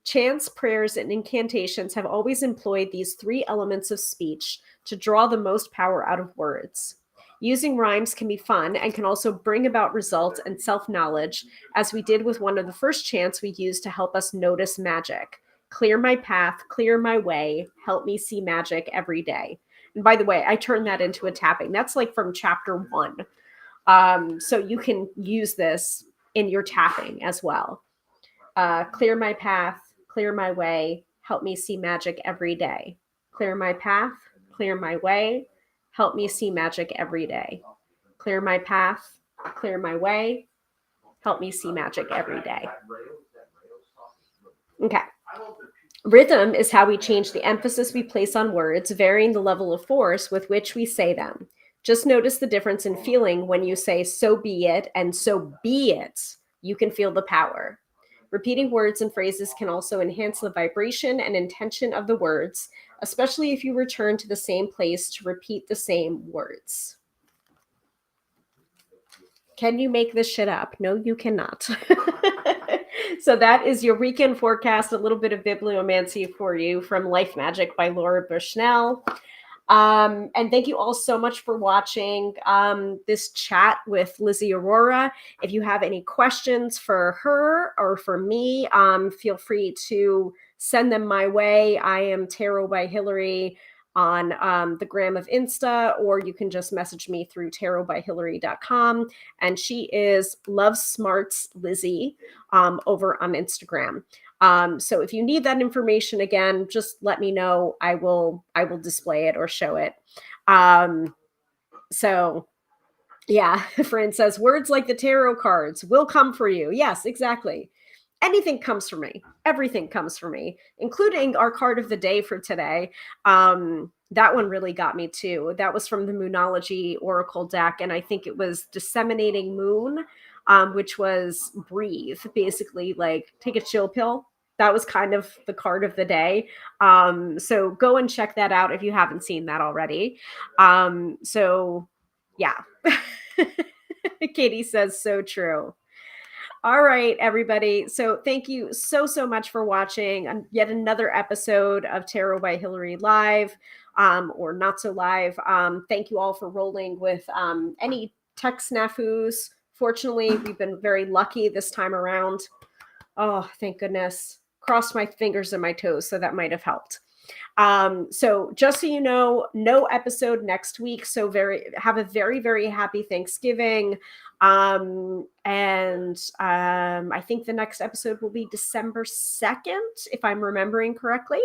Speaker 1: Chants, prayers, and incantations have always employed these 3 elements of speech to draw the most power out of words. Using rhymes can be fun and can also bring about results and self-knowledge, as we did with one of the first chants we used to help us notice magic. Clear my path, clear my way, help me see magic every day. And by the way, I turned that into a tapping. That's like from chapter 1. So you can use this in your tapping as well. Clear my path, clear my way, help me see magic every day. Clear my path, clear my way, help me see magic every day. Clear my path, clear my way, help me see magic every day. Okay. Rhythm is how we change the emphasis we place on words, varying the level of force with which we say them. Just notice the difference in feeling when you say so be it and so be it. You can feel the power. Repeating words and phrases can also enhance the vibration and intention of the words, especially if you return to the same place to repeat the same words. Can you make this shit up? No, you cannot. So that is your weekend forecast, a little bit of bibliomancy for you from Life Magic by Laura Bushnell. And thank you all so much for watching this chat with Lizzy Aurora. If you have any questions for her or for me, feel free to send them my way. I am Tarot by Hilary on the gram of Insta, or you can just message me through tarotbyhilary.com. And she is Love Smarts Lizzy over on Instagram. So if you need that information, again, just let me know. I will display it or show it. So yeah, Fran says words like the tarot cards will come for you. Yes, exactly. Anything comes for me. Everything comes for me, including our card of the day for today. That one really got me too. That was from the Moonology Oracle deck, and I think it was Disseminating Moon, which was breathe, basically like take a chill pill. That was kind of the card of the day. So go and check that out if you haven't seen that already. So yeah. Katie says so true. All right, everybody. So thank you so much for watching yet another episode of Tarot by Hilary Live. or not so live. Thank you all for rolling with any tech snafus. Fortunately, we've been very lucky this time around. Oh, thank goodness. Crossed my fingers and my toes, so that might have helped. So just so you know, no episode next week. So have a very, very happy Thanksgiving. I think the next episode will be December 2nd, if I'm remembering correctly.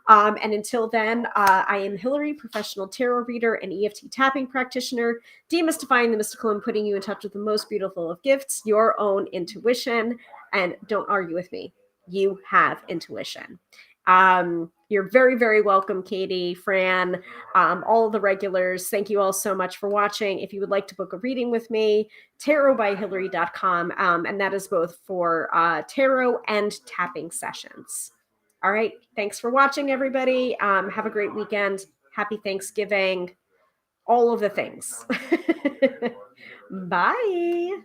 Speaker 1: And until then, I am Hilary, professional tarot reader and EFT tapping practitioner, demystifying the mystical and putting you in touch with the most beautiful of gifts, your own intuition. And don't argue with me. You have intuition. You're very, very welcome, Katie, Fran, all the regulars. Thank you all so much for watching. If you would like to book a reading with me, tarotbyhilary.com. And that is both for tarot and tapping sessions. All right. Thanks for watching, everybody. Have a great weekend. Happy Thanksgiving. All of the things. Bye.